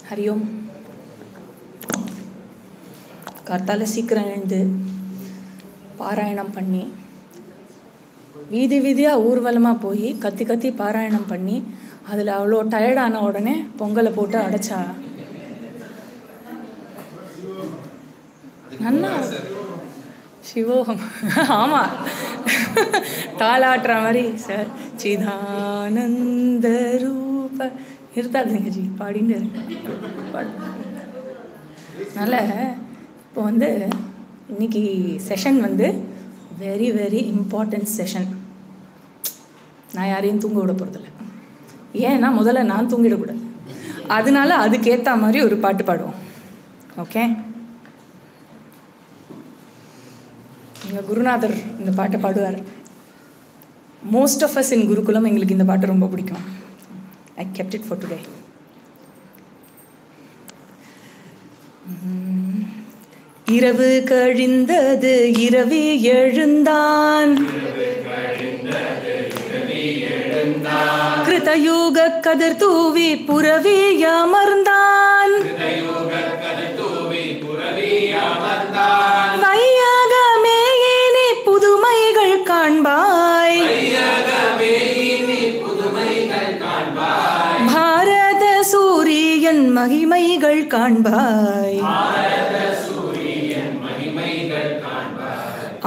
ஹரி ஓம். கார்த்தால சீக்கிரம் எழுந்து பாராயணம் பண்ணி வீதி வீதியாக ஊர்வலமாக போய் கத்தி கத்தி பாராயணம் பண்ணி அதில் அவ்வளோ டயர்டான உடனே பொங்கலை போட்டு அடைச்சா நல்லா சிவோகம். ஆமாம், தாளாட்டுற மாதிரி சார். சிதானந்த ரூப இருத்தாதுங்க ஜி, பாடின்னு அதனால் இப்போ இன்னைக்கு session very very important session. நான் யாரையும் தூங்க விட போகிறதில்ல. ஏன்னா முதல்ல நான் தூங்கிடக்கூடாது. அதனால அதுக்கேற்ற மாதிரி ஒரு பாட்டு பாடுவோம். ஓகே, எங்கள் குருநாதர் இந்த பாட்டை பாடுவார். மோஸ்ட் ஆஃப் அஸ் இன் குருகுலம் எங்களுக்கு இந்த பாட்டு ரொம்ப பிடிக்கும். ஐ கெப்ட் இட் ஃபார் டுடே. இரவு கழிந்தது இரவி எழுந்தான், கிருதயுக கதிர் தூவி புரவி அமர்ந்தான், வையகமே இனி புதுமைகள் காண்பாய், பாரத சூரியன் மகிமைகள் காண்பாய்,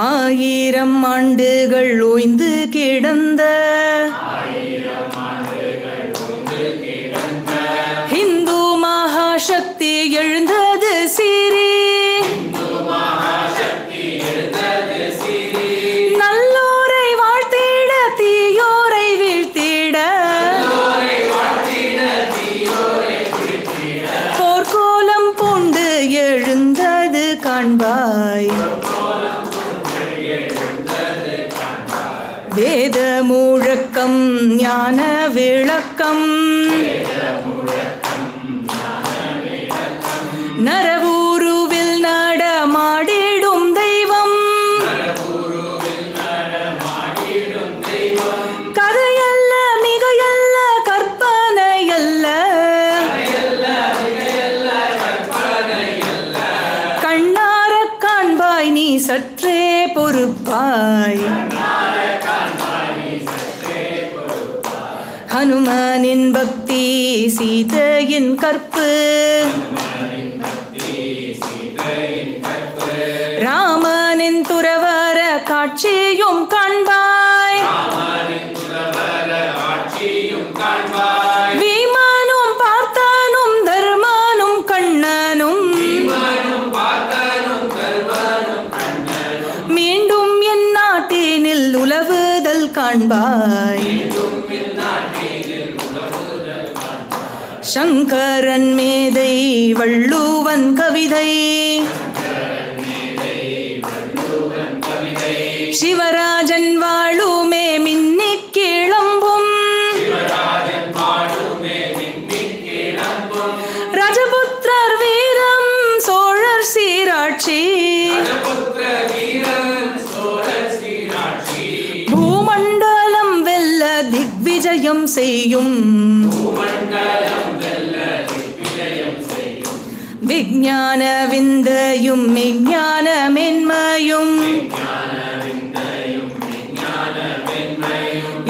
ஆயிரம் ஆண்டுகள் ஓய்ந்து கிடந்த இந்து மகாசக்தி எழுந்தது சீரி, நல்லோரை வாழ்த்திட தீயோரை வீழ்த்திட, போர்க்கோலம் பூண்டு எழுந்தது காண்பாய், வேத முழக்கம் ஞான விளக்கம், நரவூருவில் நடமாடிடும் தெய்வம், கதையல்ல மிகையல்ல கற்பனையல்ல, கண்ணார காண்பாய் நீ சற்றே பொறுப்பாய், ஹனுமானின் பக்தி சீதையின் கற்பு, ராமனின் துறவர காட்சியும் காண்பாய், வீமானும் பார்த்தானும் தர்மானும் கண்ணனும், மீண்டும் என் நாட்டினில் உலவுதல் காண்பாய், சங்கரன் மேதை வள்ளுவன் கவிதை, சிவராஜன் வாழுமே மின்னி கிளம்பும், ராஜபுத்திரர் வீரம் சோழர் சீராட்சி, பூமண்டலம் வெல்ல திக்விஜயம் செய்யும், விஞ்ஞான விந்தையும் விஞ்ஞான மென்மையும்,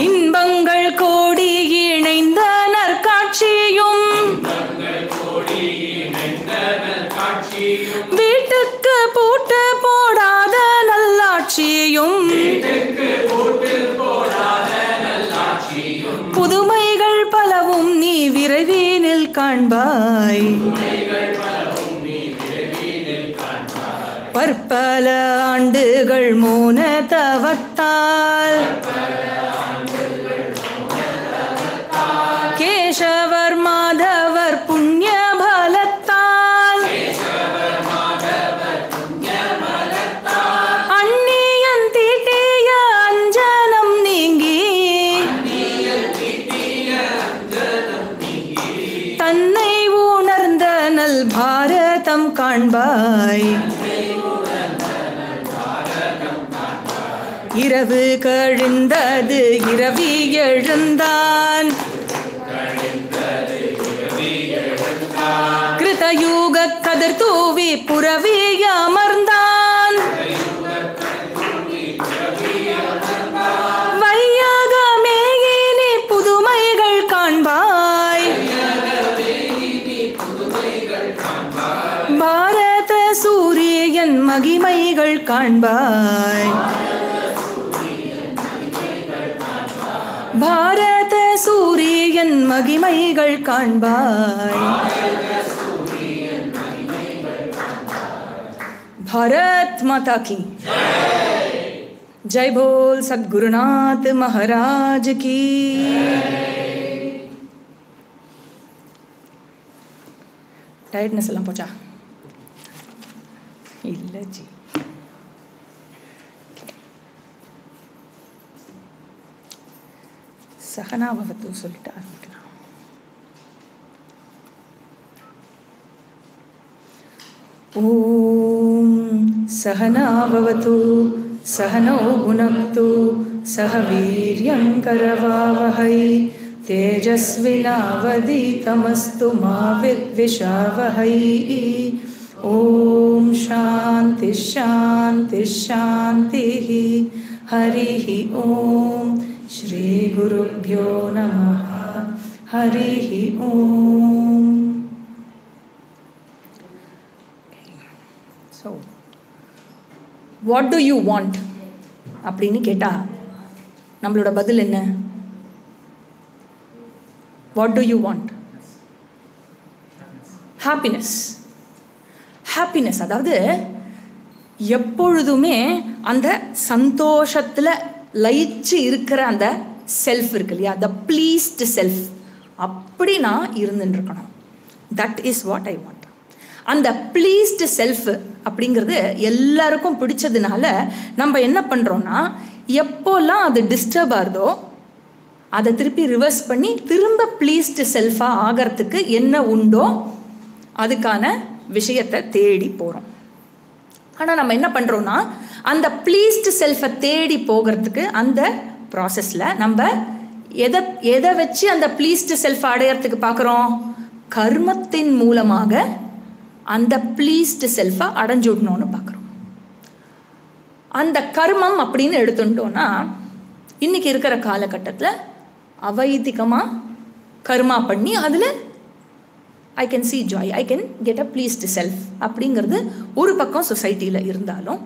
இன்பங்கள் கோடி இணைந்த நற்காட்சியும், வீட்டுக்கு பூட்டு போடாத நல்லாட்சியும், புதுமைகள் பலவும் நீ விரைவினில் காண்பாய், பற்பல ஆண்டுகள் மோன தவத்தால், கேசவர் மாதவர் புண்ணிய பலத்தால், அந்நியன் தீட்டிய அஞ்சனம் நீங்கி, தன்னை உணர்ந்த நல் பாரதம் காண்பாய், இரவு கழிந்தது இரவி எழுந்தான், கதிர் தூவி புரவி அமர்ந்தான் வையகமேயினி புதுமைகள் காண்பாய் பாரத சூரியன் மகிமைகள் காண்பாய் பாரத சூரியன் மகிமைகள் காண்பாய் भारत माता की जय बोल सद्गुरुनाथ महाराज की टायर्डनेस एल्लाम पोचा इल्ल जी सहना भवतु சொல்லிட்டு ஆரம்பிக்கலாம். ओम सहना भवतु सहनौ भुनक्तु सह वीर्यं करवावहै तेजस्विनावधीतमस्तु मा विद्विषावहै ओम शांति शांति शांतिः हरिः ओम श्री गुरुभ्यो नमः हरिः ओम. So, what do you want அப்படின்னு கேட்டா நம்மளோட பதில் என்ன? What do you want? Happiness. Happiness, அதாவது எப்பொழுதுமே அந்த சந்தோஷத்துல லயிச்சு இருக்கிற அந்த செல்ஃப் இருக்கு இல்லையா, the pleased self, அப்படி நான் இருந்துட்டு இருக்கணும். That is what I want. அந்த ப்ளீஸ்டு செல்ஃப் அப்படிங்கிறது எல்லாருக்கும் பிடிச்சதுனால நம்ம என்ன பண்ணுறோன்னா, எப்போல்லாம் அது டிஸ்டர்ப் ஆகுதோ அதை திருப்பி ரிவர்ஸ் பண்ணி திரும்ப ப்ளீஸ்டு செல்ஃபாக ஆகிறதுக்கு என்ன உண்டோ அதுக்கான விஷயத்தை தேடி போகிறோம். ஆனால் நம்ம என்ன பண்ணுறோன்னா, அந்த ப்ளீஸ்டு செல்ஃபை தேடி போகிறதுக்கு அந்த ப்ராசஸில் நம்ம எதை வச்சு அந்த ப்ளீஸ்டு செல்ஃபை அடையிறதுக்கு பார்க்குறோம்? கர்மத்தின் மூலமாக அந்த ப்ளீஸ்டு செல்ஃபை அடைஞ்சுடணும்னு பார்க்குறோம். அந்த கர்மம் அப்படின்னு எடுத்துட்டோன்னா, இன்னைக்கு இருக்கிற காலகட்டத்தில் அவைதிகமாக கர்மா பண்ணி அதில் I can see Joy, I can get a pleased self அப்படிங்கிறது ஒரு பக்கம் சொசைட்டியில் இருந்தாலும்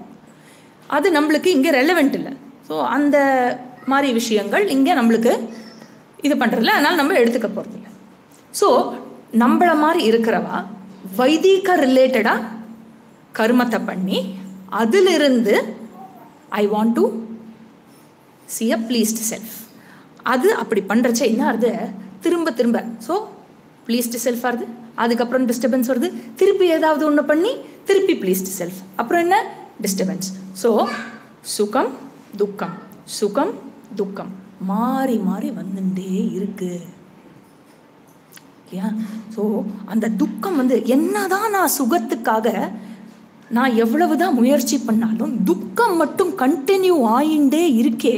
அது நம்மளுக்கு இங்கே ரெலவெண்ட் இல்லை. ஸோ அந்த மாதிரி விஷயங்கள் இங்கே நம்மளுக்கு இது பண்ணுறதில்ல, அதனால் நம்ம எடுத்துக்க போகிறதில்ல. ஸோ நம்மள மாதிரி இருக்கிறவா வைதிக ரிலேட்டடாக கர்மத்தை பண்ணி அதிலிருந்து ஐ want to C a pleased self, அது அப்படி பண்ணுறச்ச என்ன ஆகுது, திரும்ப திரும்ப ஸோ ப்ளீஸ்டு செல்ஃப் ஆகுது, அதுக்கப்புறம் டிஸ்டர்பன்ஸ் வருது, திருப்பி ஏதாவது ஒன்று பண்ணி திருப்பி ப்ளீஸ்டு செல்ஃப், அப்புறம் என்ன டிஸ்டர்பன்ஸ். ஸோ சுகம் துக்கம் சுகம் துக்கம் மாறி மாறி வந்துட்டே இருக்கு. ஸோ அந்த துக்கம் என்னதான் நான் சுகத்துக்காக நான் எவ்வளவுதான் முயற்சி பண்ணாலும் துக்கம் மட்டும் கண்டினியூ ஆயிண்டே இருக்கே,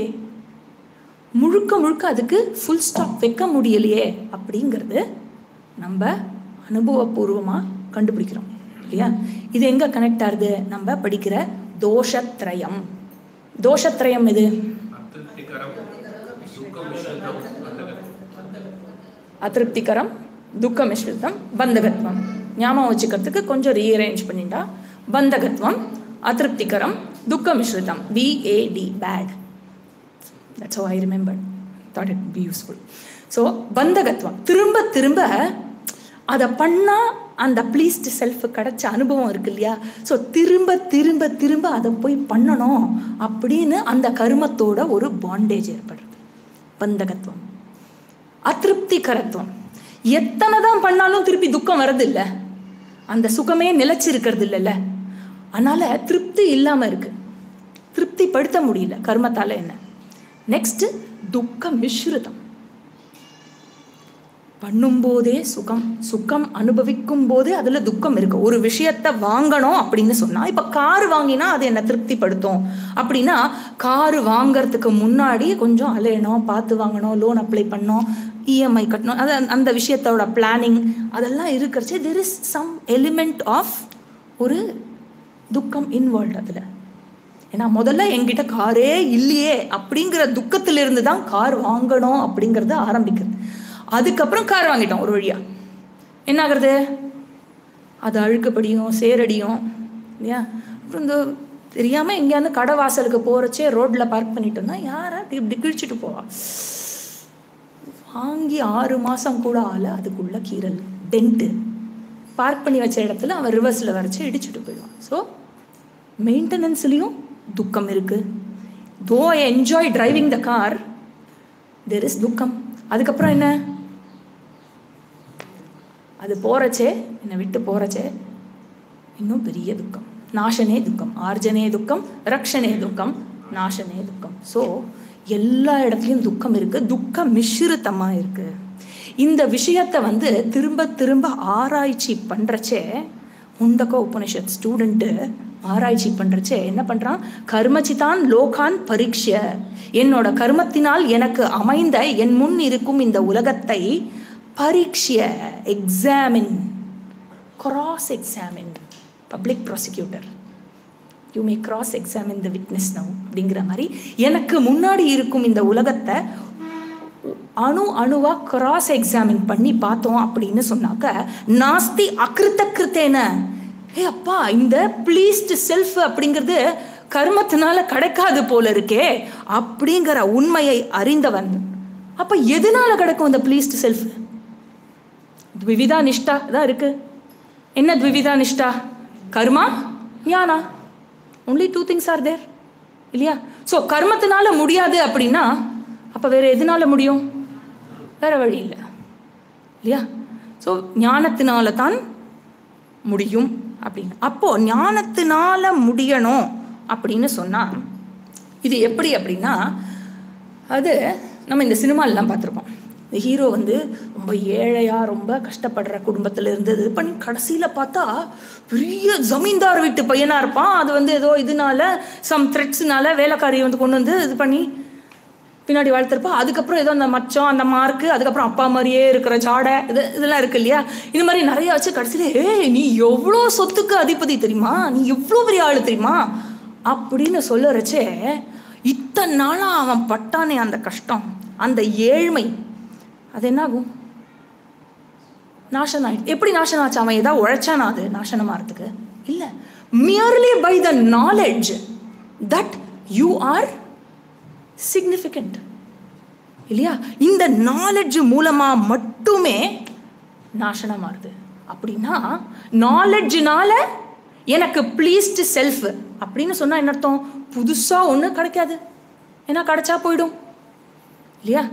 முழுக்க முழுக்க அதுக்கு ஃபுல் ஸ்டாப் வைக்க முடியலையே அப்படிங்கிறது நம்ம அனுபவபூர்வமாக கண்டுபிடிக்கிறோம் இல்லையா. இது எங்கே கனெக்ட் ஆகுது? நம்ம படிக்கிற தோஷத்ரயம். தோஷத்ரயம் இது அதிருப்திகரம், துக்க மிஸ்ரிதம், பந்தகத்வம். ஞாபகம் வச்சுக்கிறதுக்கு கொஞ்சம் ரீஅரேஞ்ச் பண்ணிட்டா பந்தகத்வம், அதிருப்திகரம், துக்க மிஸ்ரிதம், BAD, bad. That's how I remembered. Thought it would be useful. So பந்தகத்வம் திரும்ப திரும்ப அதை பண்ணால் அந்த ப்ளீஸ்டு செல்ஃப் கிடைச்ச அனுபவம் இருக்கு இல்லையா. ஸோ திரும்ப திரும்ப திரும்ப அதை போய் பண்ணணும் அப்படின்னு அந்த கருமத்தோட ஒரு பாண்டேஜ் ஏற்படுறது பந்தகத்துவம். அதிருப்திகரத்துவம், எத்தனை தான் பண்ணாலும் திருப்பி துக்கம் வர்றது இல்லை, அந்த சுகமே நிலைச்சிருக்கிறது இல்லைல்ல, அதனால திருப்தி இல்லாமல் இருக்கு, திருப்தி படுத்த முடியல கர்மத்தால. என்ன நெக்ஸ்ட்? துக்க மிஸ்ரிதம். பண்ணும்போதே சுகம், சுகம் அனுபவிக்கும் போதே அதுல துக்கம் இருக்கு. ஒரு விஷயத்த வாங்கணும் அப்படின்னு சொன்னா, இப்ப கார் வாங்கினா அது என்ன திருப்திப்படுத்தும் அப்படின்னா, கார் வாங்கறதுக்கு முன்னாடி கொஞ்சம் அலையணும், பார்த்து வாங்கணும், லோன் அப்ளை பண்ணணும், இஎம்ஐ கட்டணும், அது அந்த விஷயத்தோட பிளானிங் அதெல்லாம் இருக்கிறச்சே there is some element of ஒரு துக்கம் இன்வால்வ் அதில். ஏன்னா முதல்ல என்கிட்ட காரே இல்லையே அப்படிங்கிற துக்கத்திலிருந்து தான் கார் வாங்கணும் அப்படிங்கிறத ஆரம்பிக்குது. அதுக்கப்புறம் கார் வாங்கிட்டோம் ஒரு வழியாக. என்ன ஆகுறது? அது அழுக்குப்படியும் சேரடியும் இல்லையா. அப்புறம் இந்த தெரியாமல் எங்கேயாவது கடை வாசலுக்கு போகிறச்சே ரோட்டில் பார்க் பண்ணிட்டோம்னா யாரா இப்படி கிழிச்சிட்டு போவா. வாங்கி 6 மாதம் கூட ஆள அதுக்குள்ள கீரல் டென்ட்டு. பார்க் பண்ணி வச்ச இடத்துல அவன் ரிவர்ஸில் வரைச்சி இடிச்சுட்டு போயிடுவான். ஸோ மெயின்டெனன்ஸ்லேயும் துக்கம் இருக்குது. தோ I enjoy driving the car, there is துக்கம். அதுக்கப்புறம் என்ன? அது போகிறச்சே, என்னை விட்டு போகிறச்சே இன்னும் பெரிய துக்கம். நாசனே துக்கம், ஆர்ஜனே துக்கம், ரக்ஷனே துக்கம், நாசனே துக்கம். ஸோ எல்லா இடத்துலையும் துக்கம் இருக்குது, துக்கம் மிஸ்ரிதமாக இருக்குது. இந்த விஷயத்தை திரும்ப திரும்ப ஆராய்ச்சி பண்ணுறச்சே, முண்டக உபனிஷத் ஸ்டூடெண்ட்டு ஆராய்ச்சி பண்ணுறச்சே என்ன பண்ணுறான்? கர்மச்சிதான் லோகான் பரீட்சை, என்னோட கர்மத்தினால் எனக்கு அமைந்த என் முன் இருக்கும் இந்த உலகத்தை பரீட்சை, examine, cross examine. Public prosecutor, you may cross examine the witness now அப்படிங்கிற மாதிரி எனக்கு முன்னாடி இருக்கும் இந்த உலகத்தை அணுவா கிராஸ் எக்ஸாமின் பண்ணி பார்த்தோம் அப்படின்னு சொன்னாக்க, நாஸ்தி அகிருத்த கிருத்தேன, ஏ அப்பா இந்த ப்ளீஸ்டு செல்ஃப் அப்படிங்கிறது கர்மத்தினால கிடைக்காது போல இருக்கே அப்படிங்கிற உண்மையை அறிந்தவன். அப்ப எதனால கிடைக்கும் இந்த ப்ளீஸ்டு செல்ஃப்? த்விவிதா நிஷ்டா தான் இருக்கு. என்ன த்விவிதா நிஷ்டா? கர்மா, ஞானா. only 2 things are there இல்லையா? ஸோ கர்மத்தினால முடியாது அப்படின்னா அப்போ வேற எதனால முடியும்? வேற வழி இல்லை இல்லையா? ஸோ ஞானத்தினால தான் முடியும் அப்படின்னு. அப்போ ஞானத்தினால முடியணும் அப்படின்னு சொன்னா இது எப்படி அப்படின்னா, அது நம்ம இந்த சினிமாலெலாம் பார்த்துருப்போம். இந்த ஹீரோ ரொம்ப ஏழையாக ரொம்ப கஷ்டப்படுற குடும்பத்தில் இருந்து இது பண்ணி கடைசியில் பார்த்தா பெரிய ஜமீன்தார் வீட்டு பையனாக இருப்பான். அது ஏதோ இதனால சம் த்ரெட்ஸ்னால வேலைக்காரியை கொண்டு இது பண்ணி பின்னாடி வாழ்த்திருப்பா. அதுக்கப்புறம் ஏதோ அந்த மச்சம், அந்த மார்க்கு, அதுக்கப்புறம் அப்பா மாதிரியே இருக்கிற ஜாடை, இதெல்லாம் இருக்கு இல்லையா? இது மாதிரி நிறைய வச்சு கடைசியில் நீ எவ்வளோ சொத்துக்கு அதிபதி தெரியுமா, நீ எவ்வளோ பெரிய ஆள் தெரியுமா அப்படின்னு சொல்லறச்சே, இத்தனை நாளாக அவன் பட்டானே அந்த கஷ்டம், அந்த ஏழ்மை, அது என்னாகும்? நாசனம் ஆயிடுச்சு. எப்படி நாசனம் ஆச்சு? அவன் ஏதாவது உழைச்சானா அது நாசனமாகிறதுக்கு? இல்லை. Merely by the knowledge that you are significant இல்லையா? இந்த நாலேஜ் மூலமா மட்டுமே நாசனமாகுது. அப்படின்னா நாலேஜ்னால எனக்கு ப்ளீஸ்டு செல்ஃப் அப்படின்னு சொன்னா என்ன அர்த்தம்? புதுசா ஒண்ணு கிடைக்காது, ஏன்னா கிடைச்சா போயிடும் இல்லையா?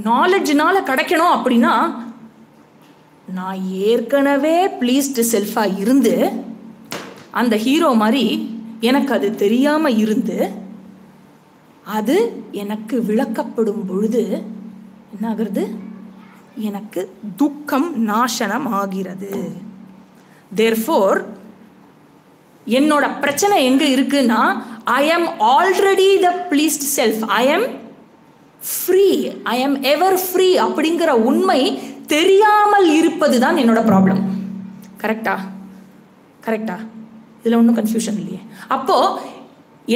நாலேஜ்னால கிடைக்கணும் அப்படின்னா நான் ஏற்கனவே ப்ளீஸ்டு செல்ஃபா இருந்து அந்த ஹீரோ மாதிரி எனக்கு அது தெரியாம இருந்து அது எனக்கு விளக்கப்படும் பொழுது என்ன ஆகிறது? எனக்கு துக்கம் நாசனம் ஆகிறது. Therefore என்னோட பிரச்சனை எங்க இருக்குன்னா, I am already the pleased self, I am free, I am ever free அப்படிங்கிற உண்மை தெரியாமல் இருப்பது தான் என்னோட ப்ராப்ளம். கரெக்டா? கரெக்டா? இதுல ஒன்றும் கன்ஃபியூஷன் இல்லையே. அப்போ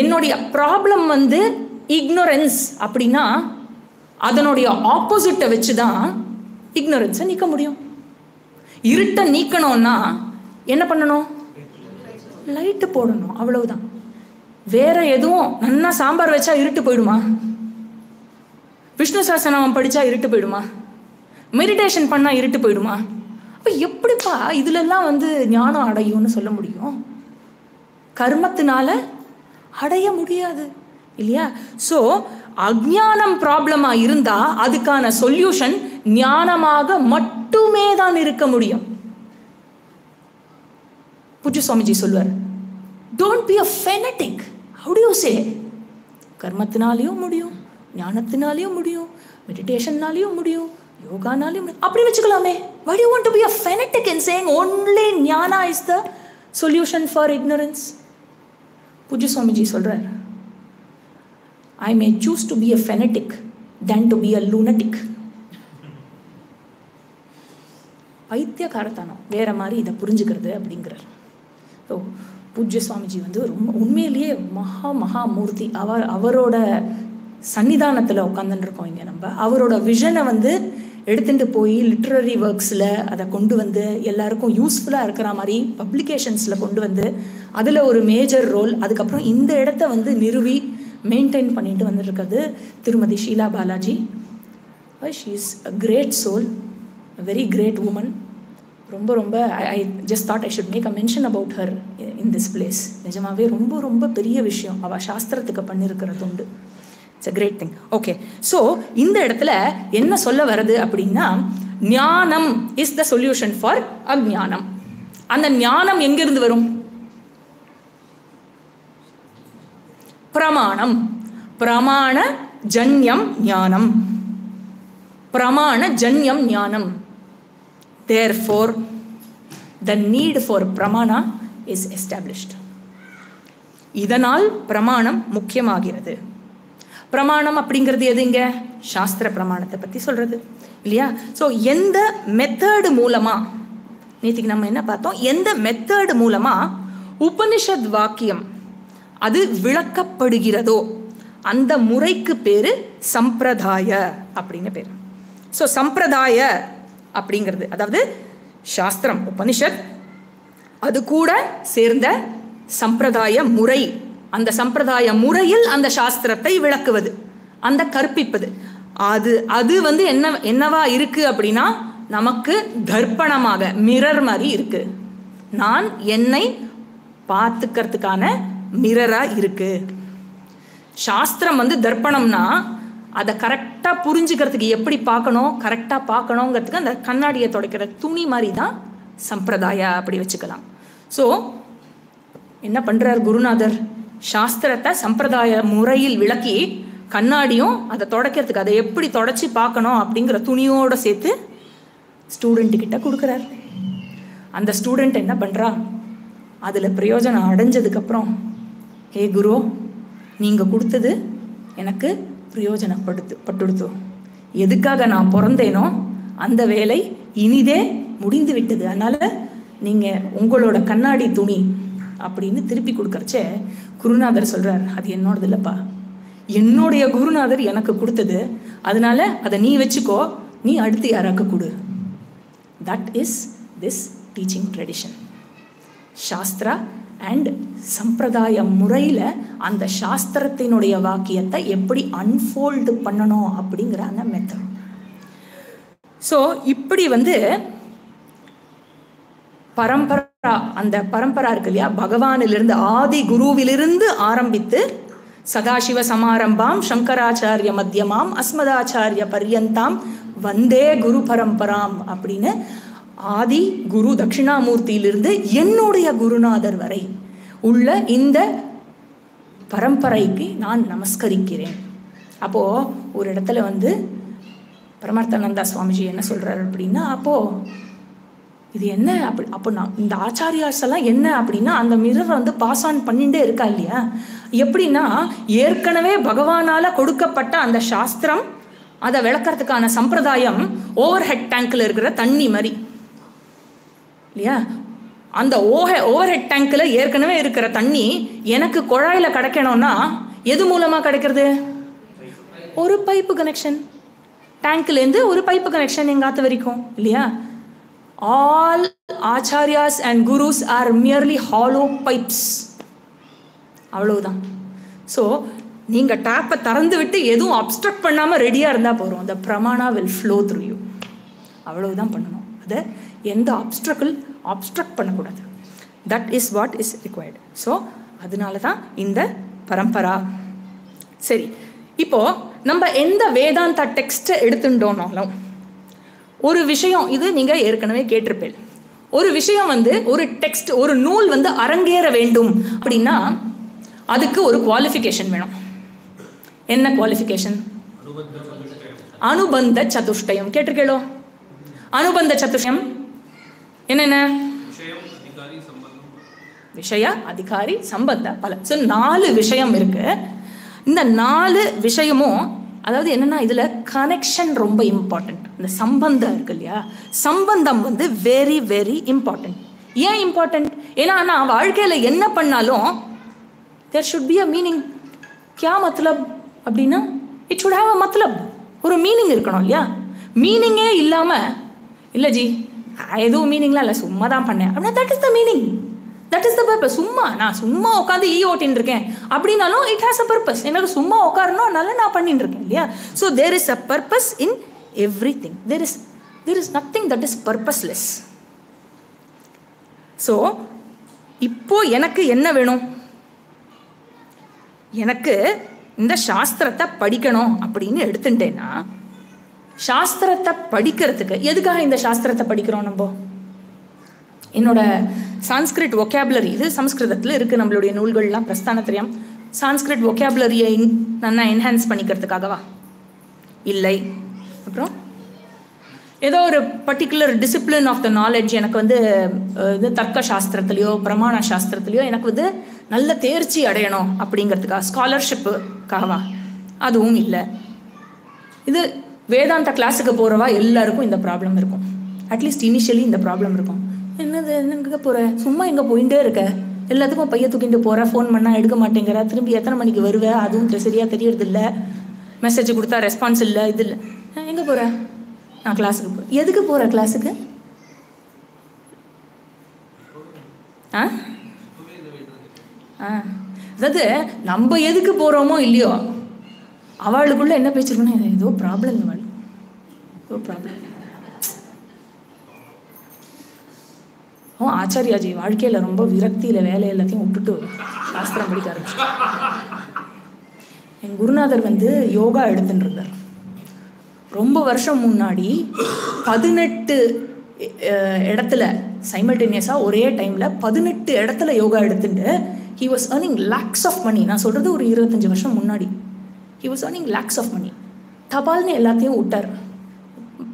என்னுடைய ப்ராப்ளம் இக்னோரன்ஸ் அப்படின்னா அதனுடைய ஆப்போசிட்டை வச்சு தான் இக்னோரன்ஸை நீக்க முடியும். இருட்டை நீக்கணும்னா என்ன பண்ணணும்? லைட்டு போடணும், அவ்வளவுதான். வேற எதுவும் நல்லா சாம்பார் வச்சா இருட்டு போயிடுமா? விஷ்ணு சஹஸ்ரநாமம் படிச்சா இருட்டு போயிடுமா? மெடிடேஷன் பண்ணா இருட்டு போயிடுமா? அப்ப எப்படிப்பா இதுலெல்லாம் ஞானம் அடையும்னு சொல்ல முடியும்? கர்மத்தினால அடைய முடியாது இல்லையா? ஸோ அஜ்ஞானம் ப்ராப்ளமா இருந்தா அதுக்கான சொல்யூஷன் ஞானமாக மட்டுமே தான் இருக்க முடியும். பூஜ்ய சுவாமிஜி சொல்வார், don't be a fanatic. How do you say? கர்மத்தினாலேயும் முடியும், ஞானத்தினாலேயும் முடியும், மெடிடேஷன்னாலேயும் முடியும், யோகானாலேயும் முடியும். அப்படி வச்சுக்கலாமே. why do you want to be a fanatic in saying only Gnana is the solution for ignorance? பூஜ்ய சுவாமிஜி சொல்றார், I may choose to be a fanatic than to be a lunatic. பைத்தியக்காரத்தனம் வேற மாதிரி இதை புரிஞ்சுக்கிறது அப்படிங்கிறார். ஸோ பூஜ்ய சுவாமிஜி வந்து ரொம்ப உண்மையிலேயே மகாமூர்த்தி. அவரோட சன்னிதானத்தில் உட்காந்துருக்கோம் இங்கே நம்ம. அவரோட விஷனை வந்து எடுத்துகிட்டு போய் லிட்ரரி ஒர்க்ஸில் அதை கொண்டு வந்து எல்லாருக்கும் யூஸ்ஃபுல்லாக இருக்கிற மாதிரி பப்ளிகேஷன்ஸில் கொண்டு வந்து அதில் ஒரு மேஜர் ரோல். அதுக்கப்புறம் இந்த இடத்த வந்து நிறுவி மெயின்டைன் பண்ணிட்டு வந்துருக்கிறது திருமதி Sheela Balaji. She is a great soul, a very great woman. ரொம்ப I just thought I should make a mention about her in this place. நிஜமாவே ரொம்ப பெரிய விஷயம் அவள் சாஸ்திரத்துக்கு பண்ணியிருக்கிறது உண்டு. It's a great thing. Okay, so இந்த இடத்துல என்ன சொல்ல வருது அப்படின்னா, ஞானம் இஸ் த சொல்யூஷன் ஃபார் அஞ்ஞானம். அந்த ஞானம் எங்கிருந்து வரும்? பிரமாணம். பிரமாண ஜன்யம் ஞானம். பிரமாண ஜன்யம் ஞானம். Therefore, the need for pramana is established. இதனால் பிரமாணம் முக்கியமாகிறது. பிரமாணம் அப்படிங்கிறது எதுங்க? சாஸ்திர பிரமாணத்தை பற்றி சொல்றது இல்லையா? ஸோ எந்த மெத்தடு மூலமா, நேற்றுக்கு நம்ம என்ன பார்த்தோம், எந்த மெத்தடு மூலமா உபனிஷத் வாக்கியம் அது விளக்கப்படுகிறதோ அந்த முறைக்கு பேரு சம்பிரதாய அப்படின்னு பேர். ஸோ சம்பிரதாய அப்படிங்கிறது அதாவது சாஸ்திரம் உபனிஷத், அது கூட சேர்ந்த சம்பிரதாய முறை. அந்த சம்பிரதாய முறையில் அந்த சாஸ்திரத்தை விளக்குவது, அந்த கற்பிப்பது. அது வந்து என்னவா இருக்கு அப்படின்னா, நமக்கு தர்ப்பணமாக மிரர் மாதிரி இருக்கு. நான் என்னை பார்த்துக்கிறதுக்கான மிரரா இருக்கு. சாஸ்திரம் வந்து தர்ப்பணம்னா அதை கரெக்டாக புரிஞ்சுக்கிறதுக்கு எப்படி பார்க்கணும், கரெக்டாக பார்க்கணுங்கிறதுக்கு அந்த கண்ணாடியை துடைக்கிற துணி மாதிரி தான் சம்பிரதாயா, அப்படி வச்சுக்கலாம். ஸோ என்ன பண்ணுறார் குருநாதர்? சாஸ்திரத்தை சம்பிரதாய முறையில் விளக்கி கண்ணாடியும் அதை துடைக்கிறதுக்கு அதை எப்படி தொடச்சி பார்க்கணும் அப்படிங்கிற துணியோடு சேர்த்து ஸ்டூடெண்ட்டுக்கிட்ட கொடுக்குறார். அந்த ஸ்டூடெண்ட் என்ன பண்ணுறா, அதில் பிரயோஜனம் அடைஞ்சதுக்கப்புறம், ஹே குரு, நீங்கள் கொடுத்தது எனக்கு பிரயோஜனப்பட்டுடுத்து. எதுக்காக நான் பிறந்தேனோ அந்த வேலை இனிதே முடிந்து விட்டது. அதனால் நீங்கள் உங்களோட கண்ணாடி துணி அப்படின்னு திருப்பி கொடுக்கறச்சே குருநாதர் சொல்கிறார், அது என்னோடது இல்லைப்பா, என்னுடைய குருநாதர் எனக்கு கொடுத்தது, அதனால அதை நீ வச்சுக்கோ, நீ அடுத்து யாராக்க கொடு. That is this teaching tradition. சாஸ்திரா அண்ட் சம்பிரதாய முறையில் அந்த சாஸ்திரத்தினுடைய வாக்கியத்தை எப்படி அன்ஃபோல்டு பண்ணணும் அப்படிங்கிற அந்த மெத்தட். ஸோ இப்படி வந்து பரம்பரா, அந்த பரம்பரா இருக்கு இல்லையா, பகவானிலிருந்து ஆதி குருவிலிருந்து ஆரம்பித்து சதாசிவ சமாரம்பாம் சங்கராச்சாரிய மத்தியமாம் அஸ்மதாச்சாரிய பர்யந்தாம் வந்தே குரு பரம்பராம் அப்படின்னு ஆதி குரு தட்சிணாமூர்த்தியிலிருந்து என்னுடைய குருநாதர் வரை உள்ள இந்த பரம்பரைக்கு நான் நமஸ்கரிக்கிறேன். அப்போது ஒரு இடத்துல வந்து பரமார்த்தானந்தா சுவாமிஜி என்ன சொல்கிறார் அப்படின்னா, அப்போது இது என்ன அப்போ நான் இந்த ஆச்சாரியாஸ் எல்லாம் என்ன அப்படின்னா அந்த மிரரை வந்து பாஸ் ஆன் பண்ணிகிட்டே இருக்கா இல்லையா? எப்படின்னா, ஏற்கனவே பகவானால் கொடுக்கப்பட்ட அந்த சாஸ்திரம், அதை விளக்கறதுக்கான சம்பிரதாயம் ஓவர் ஹெட் டேங்க்ல இருக்கிற தண்ணி மாதிரி இல்லையா? அந்த ஓவர் ஹெட் டேங்க்ல ஏற்கனவே இருக்கிற தண்ணி எனக்கு குழாயில் கிடைக்கணும்னா எது மூலமாக கிடைக்கிறது? ஒரு பைப்பு கனெக்ஷன். டேங்க்லேருந்து ஒரு பைப்பு கனெக்ஷன் எங்காத்து வரைக்கும் இல்லையா? All acharyas and gurus are merely hollow pipes. அவ்வளவுதான். ஸோ நீங்கள் டேப்பை திறந்து விட்டு எதுவும் அப்ஸ்ட்ரக்ட் பண்ணாமல் ரெடியாக இருந்தால் போகிறோம். த பிரமாணா வில் ஃப்ளோ த்ரூ யூ. அவ்வளவுதான் பண்ணணும். அதை எந்த அப்ஸ்ட்ரக்ட் பண்ணக்கூடாது. That is what is required. So அதனால தான் இந்த பரம்பரா. சரி, இப்போது நம்ம எந்த வேதாந்தா டெக்ஸ்ட்டை எடுத்துட்டோம்னாலும் ஒரு விஷயம், இது நீங்கள் ஏற்கனவே கேட்டிருப்பேன், ஒரு விஷயம் வந்து ஒரு டெக்ஸ்ட், ஒரு நூல் வந்து அரங்கேற வேண்டும் அப்படின்னா அதுக்கு ஒரு குவாலிஃபிகேஷன் வேணும். என்ன குவாலிஃபிகேஷன்? அனுபந்த சதுஷ்டயம். கேட்டிருக்கேளோ? அனுபந்த சதுஷ்டயம் என்னென்ன? விஷய, அதிகாரி, சம்பந்த, பல. ஸோ 4 விஷயம் இருக்கு. இந்த 4 விஷயமும் அதாவது என்னன்னா இதில் கனெக்ஷன் ரொம்ப இம்பார்ட்டண்ட். இந்த சம்பந்தம் இருக்கு இல்லையா, சம்பந்தம் வந்து வெரி வெரி இம்பார்ட்டண்ட். ஏன் இம்பார்ட்டண்ட்? ஏன்னா நான் வாழ்க்கையில் என்ன பண்ணாலும் there should be a meaning. கியா மத்லப் அப்படின்னா இட் ஷுட் ஹேவ் அ மத்லப், ஒரு மீனிங் இருக்கணும் இல்லையா. மீனிங்கே இல்லாமல் இல்லை ஜி எதுவும் மீனிங்லாம் இல்லை சும்மா தான் பண்ணேன் அப்படின்னா that is the meaning, that is the purpose. நான் சும்மா உட்காந்து ஓட்டின்னு இருக்கேன் அப்படின்னாலும் இட் ஹாஸ் அ பர்பஸ். எனக்கு சும்மா உட்காரணும் அதனால நான் பண்ணிட்டு இருக்கேன் இல்லையா. So there is a purpose in everything. There is nothing that is purposeless. So இப்போ எனக்கு என்ன வேணும்? எனக்கு இந்த சாஸ்திரத்தை படிக்கணும் அப்படின்னு எடுத்துட்டேன்னா, சாஸ்திரத்தை படிக்கிறதுக்கு எதுக்காக இந்த சாஸ்திரத்தை படிக்கிறோம்? நம்ம என்னோட சான்ஸ்கிரிட் ஒகேபுலரி, இது சம்ஸ்கிருதத்தில் இருக்குது நம்மளுடைய நூல்கள்லாம், பிரஸ்தானத்திரியம். சான்ஸ்கிரிட் ஒகேபுலரியை நான் என்ஹான்ஸ் பண்ணிக்கிறதுக்காகவா? இல்லை. அப்புறம் ஏதோ ஒரு particular discipline of the knowledge எனக்கு வந்து இது தர்க்க சாஸ்திரத்துலேயோ பிரமாண சாஸ்திரத்துலேயோ எனக்கு வந்து நல்ல தேர்ச்சி அடையணும் அப்படிங்கிறதுக்காக, ஸ்காலர்ஷிப்புக்காகவா? அதுவும் இல்லை. இது வேதாந்த கிளாஸுக்கு போகிறவா எல்லாருக்கும் இந்த ப்ராப்ளம் இருக்கும். அட்லீஸ்ட் இனிஷியலி இந்த ப்ராப்ளம் இருக்கும். என்னது எங்கே போகிற, சும்மா எங்கே போயிட்டே இருக்க, எல்லாத்துக்கும் பைய தூக்கிட்டு போகிற, ஃபோன் பண்ணால் எடுக்க மாட்டேங்கிற, திரும்பி எத்தனை மணிக்கு வருவேன் அதுவும் சரியாக தெரியறது இல்லை, மெசேஜ் கொடுத்தா ரெஸ்பான்ஸ் இல்லை, இது இல்லை. எங்கே போகிற? நான் கிளாஸுக்கு போகிறேன். எதுக்கு போகிற கிளாஸுக்கு? அதாவது நம்ம எதுக்கு போகிறோமோ இல்லையோ அவளுக்குள்ள என்ன பேச்சிருக்கணும், ஏதோ ப்ராப்ளம், ஏதோ ப்ராப்ளம். ஆச்சாரியாஜி வாழ்க்கையில் ரொம்ப விரக்தியில் வேலை எல்லாத்தையும் விட்டுட்டு சாஸ்திரம் படிக்க ஆரம்பிச்சு. என் குருநாதர் வந்து யோகா எடுத்துட்டு இருந்தார். ரொம்ப வருஷம் முன்னாடி 18 இடத்துல சைமல்டேனியஸாக ஒரே டைமில் 18 இடத்துல யோகா எடுத்துட்டு he was earning lakhs of money. நான் சொல்கிறது ஒரு 25 வருஷம் முன்னாடி. he was earning lakhs of money. தபால்னு எல்லாத்தையும் விட்டார்.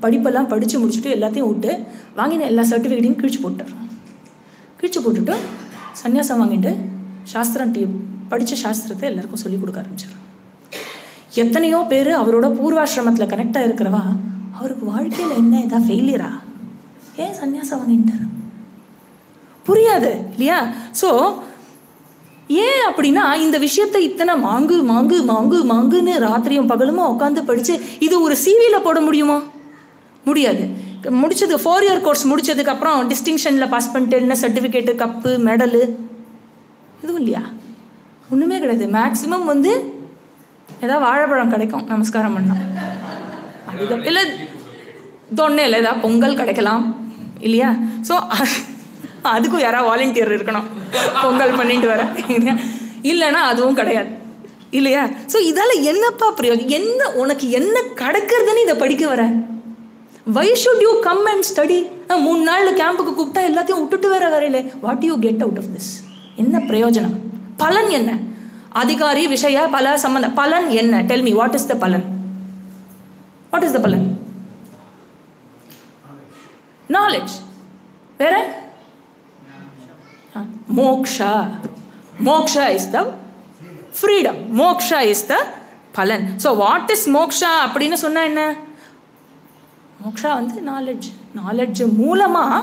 படிப்பெல்லாம் படித்து முடிச்சுட்டு எல்லாத்தையும் விட்டு வாங்கின எல்லா சர்டிஃபிகேட்டையும் கிழிச்சு போட்டுட்டு சன்னியாசம் வாங்கிட்டு சாஸ்திரம் படித்த சாஸ்திரத்தை எல்லாருக்கும் சொல்லிக் கொடுக்க ஆரம்பிச்சார். எத்தனையோ பேர் அவரோட பூர்வாசிரமத்தில் கனெக்டாக இருக்கிறவா அவருக்கு வாழ்க்கையில் என்ன ஏதாவது ஃபெயிலியரா, ஏன் சன்னியாசம் வாங்கிட்டார் புரியாது இல்லையா. ஸோ ஏன் அப்படின்னா இந்த விஷயத்தை இத்தனை மாங்குன்னு ராத்திரியும் பகலுமா உட்காந்து படித்து இது ஒரு சிவியில் போட முடியுமா? முடியாது. முடிச்சது 4 year கோர்ஸ் முடிச்சதுக்கு அப்புறம் டிஸ்டிங்ஷனில் பாஸ் பண்ணிட்டு என்ன சர்டிஃபிகேட்டு, கப்பு, மெடலு இதுவும் இல்லையா, ஒன்றுமே கிடையாது. மேக்ஸிமம் வந்து ஏதாவது வாழைப்பழம் கிடைக்கும் நமஸ்காரம் பண்ணலாம், அதுக்கு இல்லை தொன்னையில் ஏதாவது பொங்கல் கிடைக்கலாம் இல்லையா. ஸோ அதுக்கும் யாராவது வாலண்டியர் இருக்கணும் பொங்கல் பண்ணிட்டு வர, இல்லைன்னா அதுவும் கிடையாது இல்லையா. ஸோ இதால் என்னப்பா பிரயோஜனம்? என்ன உனக்கு என்ன கிடைக்கிறதுன்னு இதை படிக்க வர? why should you come and study? 3 நாள் கேம்புக்கு கூப்பிட்டா எல்லாத்தையும் விட்டுட்டு வரையில what you get out of this? என்ன பிரயோஜனம்? பலன் என்ன? அதிகாரி விஷய பல சம்பந்த பலன் என்ன? Tell me, what is the பலன்? வாட் இஸ் த பலன்? நாலேஜ். வேற moksha. Moksha is the freedom. Moksha is the பலன். ஸோ வாட் இஸ் மோக்ஷா அப்படின்னு சொன்னா என்ன? மோக்ஷா வந்து நாலேஜ் மூலமாக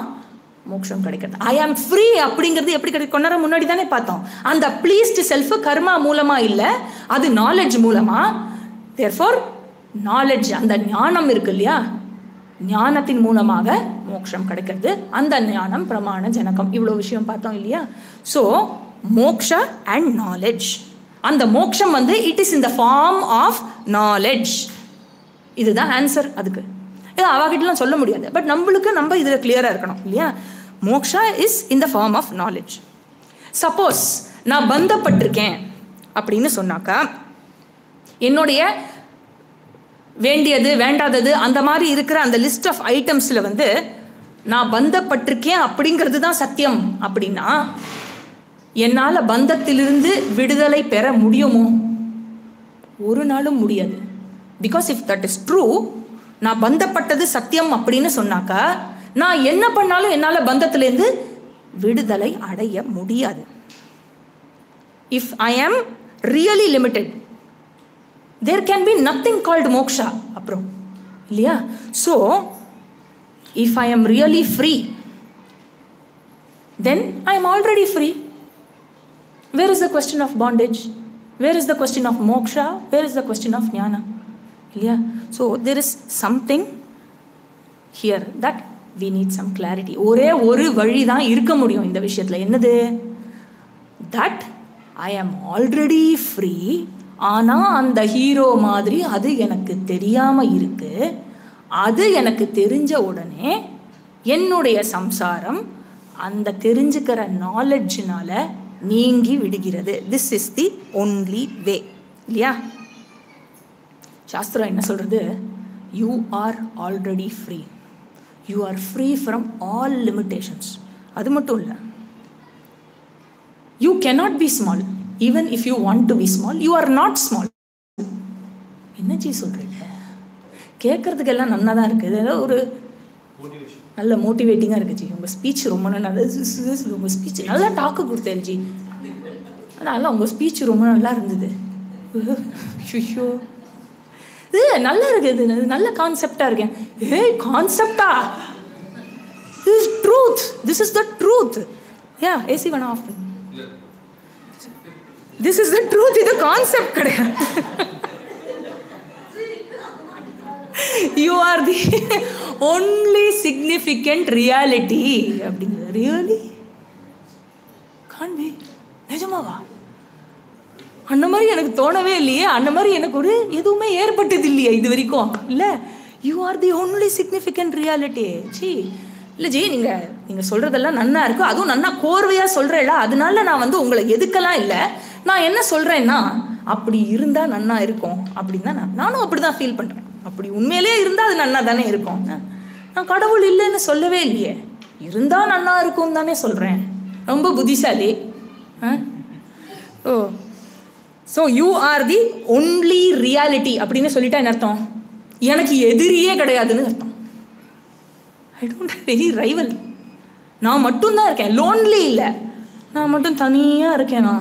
மோட்சம் கிடைக்கிறது. ஐ ஆம் ஃப்ரீ அப்படிங்கிறது எப்படி கிடைக்கும்? கொஞ்ச நேரம் முன்னாடி தானே பார்த்தோம். அந்த ப்ளீஸ்டு செல்ஃப் கர்மா மூலமாக இல்லை, அது நாலேஜ் மூலமாக. தேர்ஃபோர் நாலேஜ், அந்த ஞானம் இருக்கு இல்லையா, ஞானத்தின் மூலமாக மோட்சம் கிடைக்கிறது. அந்த ஞானம் பிரமாண ஜனகம். இவ்வளோ விஷயம் பார்த்தோம் இல்லையா. So moksha and knowledge. அந்த மோக்ஷம் வந்து it is in the form of knowledge. இதுதான் ஆன்சர். அதுக்கு இது அவகிட்டலாம் சொல்ல முடியாது, பட் நம்மளுக்கு நம்ம இதில் கிளியராக இருக்கணும் இல்லையா. Moksha is in the form of knowledge. Suppose நான் பந்தப்பட்டிருக்கேன் அப்படின்னு சொன்னாக்கா, என்னுடைய வேண்டியது வேண்டாதது அந்த மாதிரி இருக்கிற அந்த லிஸ்ட் ஆஃப் ஐட்டம்ஸில் வந்து நான் பந்தப்பட்டிருக்கேன் அப்படிங்கிறது தான் சத்தியம் அப்படின்னா, என்னால் பந்தத்திலிருந்து விடுதலை பெற முடியுமோ? ஒரு நாளும் முடியாது. Because if that is true, நான் பந்தப்பட்டது சத்தியம் அப்படின்னு சொன்னாக்கா, நான் என்ன பண்ணாலும் என்னால் பந்தத்திலேருந்து விடுதலை அடைய முடியாது. If I am really limited, there can be nothing called moksha அப்புறம் இல்லையா? So if I am really free, then I am already free. Where is the question of bondage? Where is the question of moksha? Where is the question of jnana? இல்லையா? So there is something here that we need some clarity. ஒரே ஒரு வழி தான் இருக்க முடியும் இந்த விஷயத்தில். என்னது? that I am already free. ஆனால் அந்த ஹீரோ மாதிரி அது எனக்கு தெரியாமல் இருக்கு. அது எனக்கு தெரிஞ்ச உடனே என்னுடைய சம்சாரம் அந்த தெரிஞ்சுக்கிற நாலெட்ஜினால நீங்கி விடுகிறது. This is the only way இல்லையா? சாஸ்திரம் என்ன சொல்றது? You are already free. You are free from all limitations. அது மட்டும் இல்லை, you cannot be small. Even if you want to be small, you are not small. என்ன ஜி சொல்றீங்க? கேட்கறதுக்கு எல்லாம் நல்லா தான் இருக்குது. ஏதோ ஒரு நல்ல மோட்டிவேட்டிங்காக இருக்குது ஜி. உங்கள் ஸ்பீச் ரொம்ப நல்லா, உங்கள் ஸ்பீச் நல்லா டாக்கு கொடுத்தேன் ஜி. அதனால் உங்கள் ஸ்பீச் ரொம்ப நல்லா இருந்தது. ஐயோ, இது நல்லா இருக்குது, நல்ல கான்செப்டாக இருக்கேன். கான்செப்டா? This is truth. This is the truth. AC வேணா ஆஃப் பண்ணு. This is the truth. இது கான்செப்ட் கிடையாது. You are the only significant reality. அப்படிங்கிற ரியலி காண்பி நிஜமாவா? அந்த மாதிரி எனக்கு தோணவே இல்லையே. அந்த மாதிரி எனக்கு ஒரு எதுவுமே ஏற்பட்டது இல்லையே இது வரைக்கும். இல்லை, you are the only significant reality. G இல்லை ஜி, நீங்கள் சொல்கிறதெல்லாம் நன்னா இருக்குது, அதுவும் நன்னா கோர்வையாக சொல்கிறேன்ல, அதனால நான் உங்களை எதுக்கெல்லாம் இல்லை. நான் என்ன சொல்கிறேன்னா, அப்படி இருந்தால் நன்னா இருக்கும் அப்படின்னு தான் நானும் அப்படி தான் ஃபீல் பண்ணுறேன். அப்படி உண்மையிலே இருந்தால் அது நன்னா தானே இருக்கும். நான் கடவுள் இல்லைன்னு சொல்லவே இல்லையே, இருந்தால் நன்னா இருக்கும் தானே சொல்கிறேன். ரொம்ப புத்திசாலி. So you are the only reality அப்படின்னு சொல்லிட்டா என்ன அர்த்தம்? எனக்கு எதிரியே கிடையாதுன்னு அர்த்தம். I don't have any rival. நான் மட்டும்தான் இருக்கேன், லோன்லி இல்லை. நான் மட்டும் தனியாக இருக்கேனா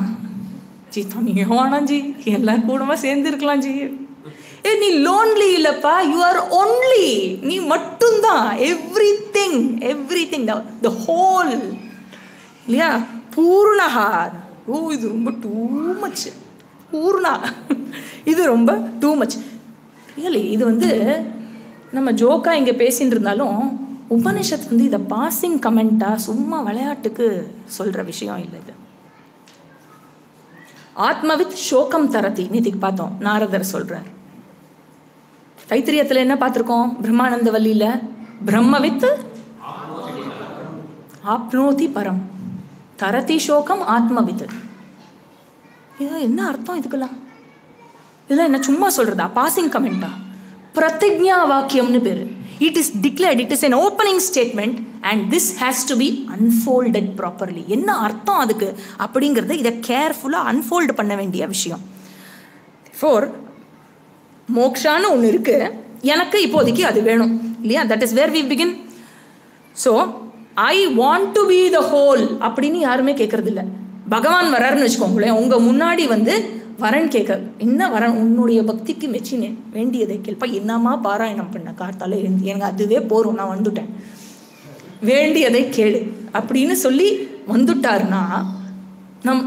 ஜி? தனியாக வேணாம் ஜி, எல்லாரும் கூடமா சேர்ந்து இருக்கலாம் ஜி. நீ லோன்லி இல்லப்பா, யூ ஆர் ஒன்லி. நீ மட்டும்தான். எவ்ரிதிங், எவ்ரிதிங், த ஹோல் இல்லையா? பூர்ணஹா. ஓ, இது ரொம்ப டூ மச். பூர்ணா, இது ரொம்ப டூ மச் ரியலி. இது நம்ம ஜோக்கா இங்கே பேசிட்டு இருந்தாலும் உபனிஷத் இதை பாசிங் கமெண்ட்டாக சும்மா விளையாட்டுக்கு சொல்கிற விஷயம் இல்லை. இது ஆத்மவித் சோகம் தரதி நேத்திக்கு பார்த்தோம், நாரதர் சொல்கிறார். தைத்திரியத்தில் என்ன பார்த்துருக்கோம்? பிரம்மானந்த வல்லியில் பிரம்மவித் ஆப்னோதி பரம் தரதி சோகம் ஆத்மவித். இது என்ன அர்த்தம்? இதுக்கெல்லாம் இதெல்லாம் என்ன சும்மா சொல்றதா? பாசிங் கமெண்டா? பிரதிஜ்ஞா வாக்கியம்னு பேரு. It is declared, it is an opening statement and this has to be unfolded properly. என்ன அர்த்தம் அதுக்கு அப்படிங்கிறத இதை கேர்ஃபுல்லாக அன்ஃபோல்டு பண்ண வேண்டிய விஷயம். ஃபோர் மோக்ஷான்னு ஒன்று இருக்கு, எனக்கு இப்போதைக்கு அது வேணும் இல்லையா? That is where we begin. So I want to be the whole அப்படின்னு யாருமே கேட்கறது இல்லை. பகவான் வராருன்னு வச்சுக்கோங்களேன், உங்க முன்னாடி வரன் கேட்க, என்ன வரன்? உன்னுடைய பக்திக்கு மெச்சினேன், வேண்டியதை கேள்ப்பா. என்னம்மா பாராயணம் பண்ண காத்தால இருந்து, எனக்கு அதுவே போறோம், நான் வந்துட்டேன், வேண்டியதை கேளு அப்படின்னு சொல்லி வந்துட்டாருன்னா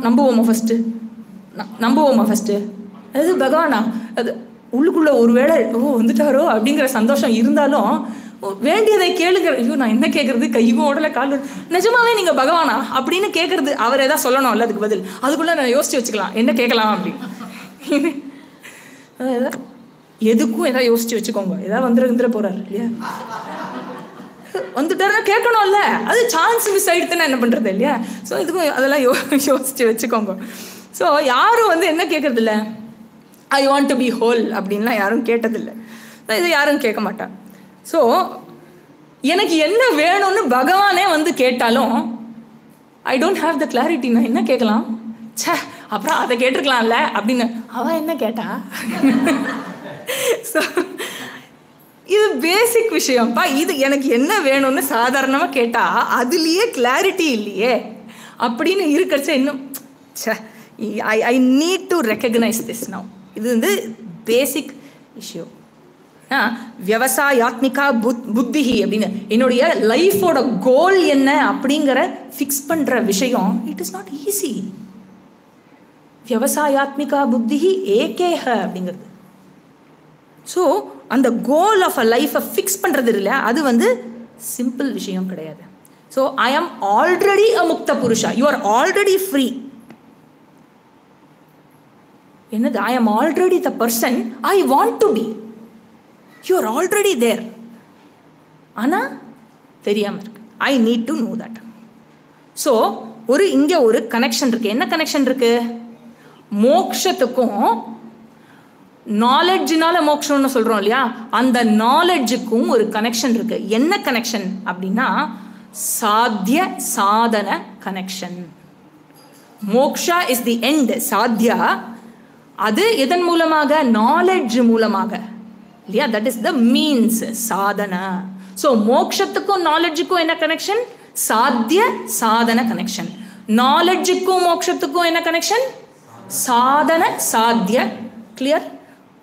நம்புவோமா ஃபர்ஸ்ட்? நம்புவோமா ஃபர்ஸ்ட்? அது பகவானா? அது உள்ளுக்குள்ள ஒரு வேளை வந்துட்டாரோ அப்படிங்கிற சந்தோஷம் இருந்தாலும் வேண்டியதை கேளுங்க. ஐயோ நான் என்ன கேட்கறது, கையும் ஓடல கால். நிஜமாவே நீங்க பகவானா அப்படின்னு கேட்கறது, அவர் ஏதாவது சொல்லணும் இல்லை அதுக்கு பதில். அதுக்குள்ள நான் யோசிச்சு வச்சுக்கலாம் என்ன கேட்கலாம் அப்படின்னு. எதுக்கும் ஏதாவது யோசிச்சு வச்சுக்கோங்க. ஏதாவது வந்துட போறாரு இல்லையா? வந்துட்டாருன்னா கேட்கணும்ல, அது சான்ஸ் மிஸ் ஆயிடுத்துன்னா என்ன பண்றது இல்லையா? ஸோ இதுக்கும் அதெல்லாம் யோசிச்சு வச்சுக்கோங்க. ஸோ யாரும் என்ன கேட்கறது இல்லை, I want to be whole அப்படின்லாம் யாரும் கேட்டதில்லை. இதை யாரும் கேட்க மாட்டாங்க. ஸோ எனக்கு என்ன வேணும்னு பகவானே கேட்டாலும் I don't have the clarity. நான் என்ன கேட்கலாம்? சே, அப்புறம் அதை கேட்டிருக்கலாம்ல அப்படின்னு அவன் என்ன கேட்டா? ஸோ இது பேசிக் விஷயம்ப்பா. இது எனக்கு என்ன வேணும்னு சாதாரணமாக கேட்டால் அதுலேயே கிளாரிட்டி இல்லையே அப்படின்னு இருக்கிறச்ச இன்னும் ஐ need to recognise this now. இது பேசிக் இஷ்யூ. விவசாயாத்மிகா புத்தி அப்படின்னு என்னுடைய லைஃபோட கோல் என்ன அப்படிங்கிற ஃபிக்ஸ் பண்ணுற விஷயம் இட் இஸ் நாட் ஈஸி. விவசாயாத்மிகா புத்தி ஏகேஹ அப்படிங்கிறது. ஸோ அந்த கோல் ஆஃப் அ லைஃப்பை ஃபிக்ஸ் பண்ணுறது இல்லை, அது வந்து சிம்பிள் விஷயம் கிடையாது. ஸோ ஐ ஆம் ஆல்ரெடி அ முக்த புருஷா, யூ ஆர் ஆல்ரெடி ஃப்ரீ. என்னது? I am already the person I want to be. You are already there. ஆனால் தெரியாமல் இருக்கு. I need to know that. So இங்கே ஒரு கனெக்ஷன் இருக்கு. என்ன கனெக்ஷன் இருக்கு? மோக்ஷத்துக்கும் நாலெட்ஜினால மோக்ஷம்னு சொல்றோம் இல்லையா, அந்த நாலெட்ஜுக்கும் ஒரு கனெக்ஷன் இருக்கு. என்ன கனெக்ஷன் அப்படின்னா சாத்திய சாதன connection. Moksha is the end, சாத்தியா அது எதன் மூலமாக? நாலெட்ஜ் மூலமாக இல்லையா? That is the means sadhana. So மோக்ஷத்துக்கும் நாலெட்ஜுக்கும் என்ன கனெக்ஷன்? சாத்திய சாதன கனெக்ஷன். நாலெட்ஜுக்கும் மோக்ஷத்துக்கும் என்ன கனெக்ஷன்? சாதன சாத்திய. கிளியர்?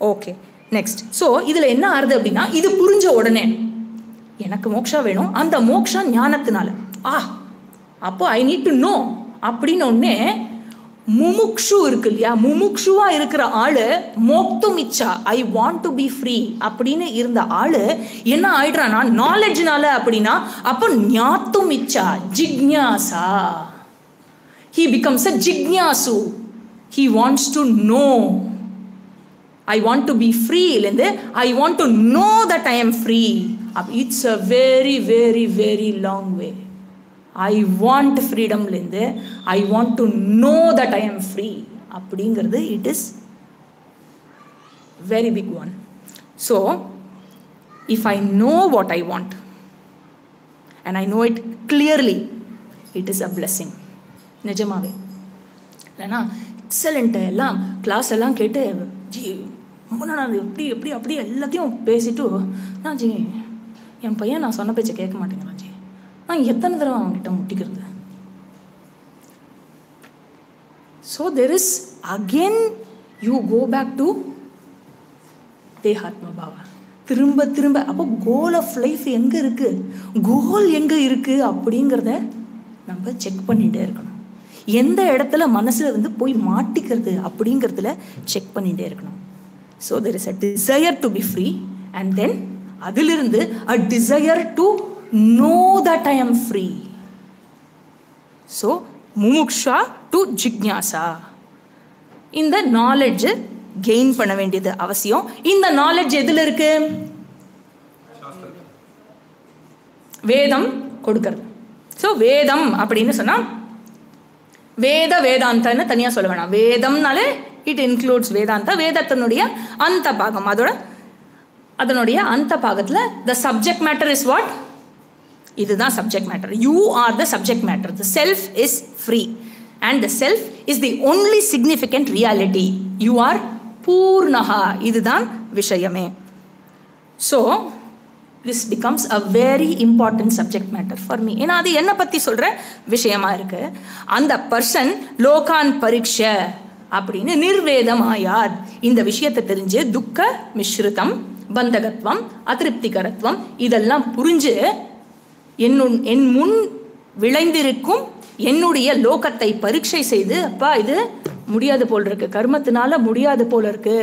Okay, next. ஸோ இதில் என்ன ஆறுது அப்படின்னா, இது புரிஞ்ச உடனே எனக்கு மோக்ஷா வேணும், அந்த மோக்ஷா ஞானத்தினால அப்போ ஐ நீட் டு நோ அப்படின்னு ஒன்னே முமுக்ஷு இருக்கு இல்லையா, முமுக்ஷுவா இருக்கிற ஆளு மோக்தும் இச்சா ஐ வாண்ட் டு பி ஃப்ரீ அப்படின்னு இருந்த ஆளு என்ன ஆயிடுறானா நாலெட்ஜ்னால அப்படின்னா, அப்போ ஞாத்தும் இச்சா ஜிக்ஞாசா. he becomes a jignasu. he wants to know. I want to be free. I want to know that I am free. It's a very, very, very long way. I want freedom. I want to know that I am free. அப்படிங்கிறது it is very big one. So if I know what I want and I know it clearly, it is a blessing. நிஜமாவே இல்லைனா excellent எல்லாம் class எல்லாம் கேட்டு G ரொம்ப நான் எப்படி எப்படி அப்படி எல்லாத்தையும் பேசிட்டு நான் ஜி என் பையன் நான் சொன்ன பேச்சை கேட்க மாட்டேங்கிறான் ஜி, நான் எத்தனை தடவை அவங்ககிட்ட முட்டிக்கிறது. So there is again you go back to தேஹாத்ம பாவா. திரும்ப திரும்ப அப்போ கோல் ஆஃப் லைஃப் எங்கே இருக்கு, கோல் எங்கே இருக்கு அப்படிங்கிறத நம்ம செக் பண்ணிகிட்டே இருக்கணும். எந்த இடத்துல மனசில் போய் மாட்டிக்கிறது அப்படிங்கிறதுல செக் பண்ணிகிட்டே இருக்கணும். So there is a desire to be free and then அதிலிருந்து a desire to know that I am free. So முமுக்ஷா டு ஜிக்ஞாசா. இந்த நாலெட்ஜ் கெயின் பண்ண வேண்டியது அவசியம். இந்த நாலெட்ஜ் எதில் இருக்கு? வேதம் கொடுக்கறது. ஸோ வேதம் அப்படின்னு சொன்னால் வேதாந்தான்னு தனியாக சொல்ல வேணாம். வேதம்னாலே இட் இன்க்ளூட்ஸ் வேதாந்தா. வேதத்தினுடைய அந்த பாகம், அதனுடைய அந்த பாகத்தில் the subject matter is what? இதுதான் subject matter. You are the subject matter. The self is free and the self is the only significant reality. You are பூர்ணஹா. இதுதான் விஷயமே. So this becomes a very important subject matter for me. ஏன்னா அது என்னை பற்றி சொல்கிற விஷயமா இருக்கு. அந்த பர்சன் லோகான் பரீட்ச அப்படின்னு நிர்வேதமாயார். இந்த விஷயத்தை தெரிஞ்சு துக்க மிஸ்ருதம், பந்தகத்துவம், அதிருப்திகரத்துவம் இதெல்லாம் புரிஞ்சு என் முன் விளைந்திருக்கும் என்னுடைய லோகத்தை பரீட்சை செய்து, அப்பா இது முடியாது போல் இருக்கு, கர்மத்தினால முடியாது போல இருக்கு,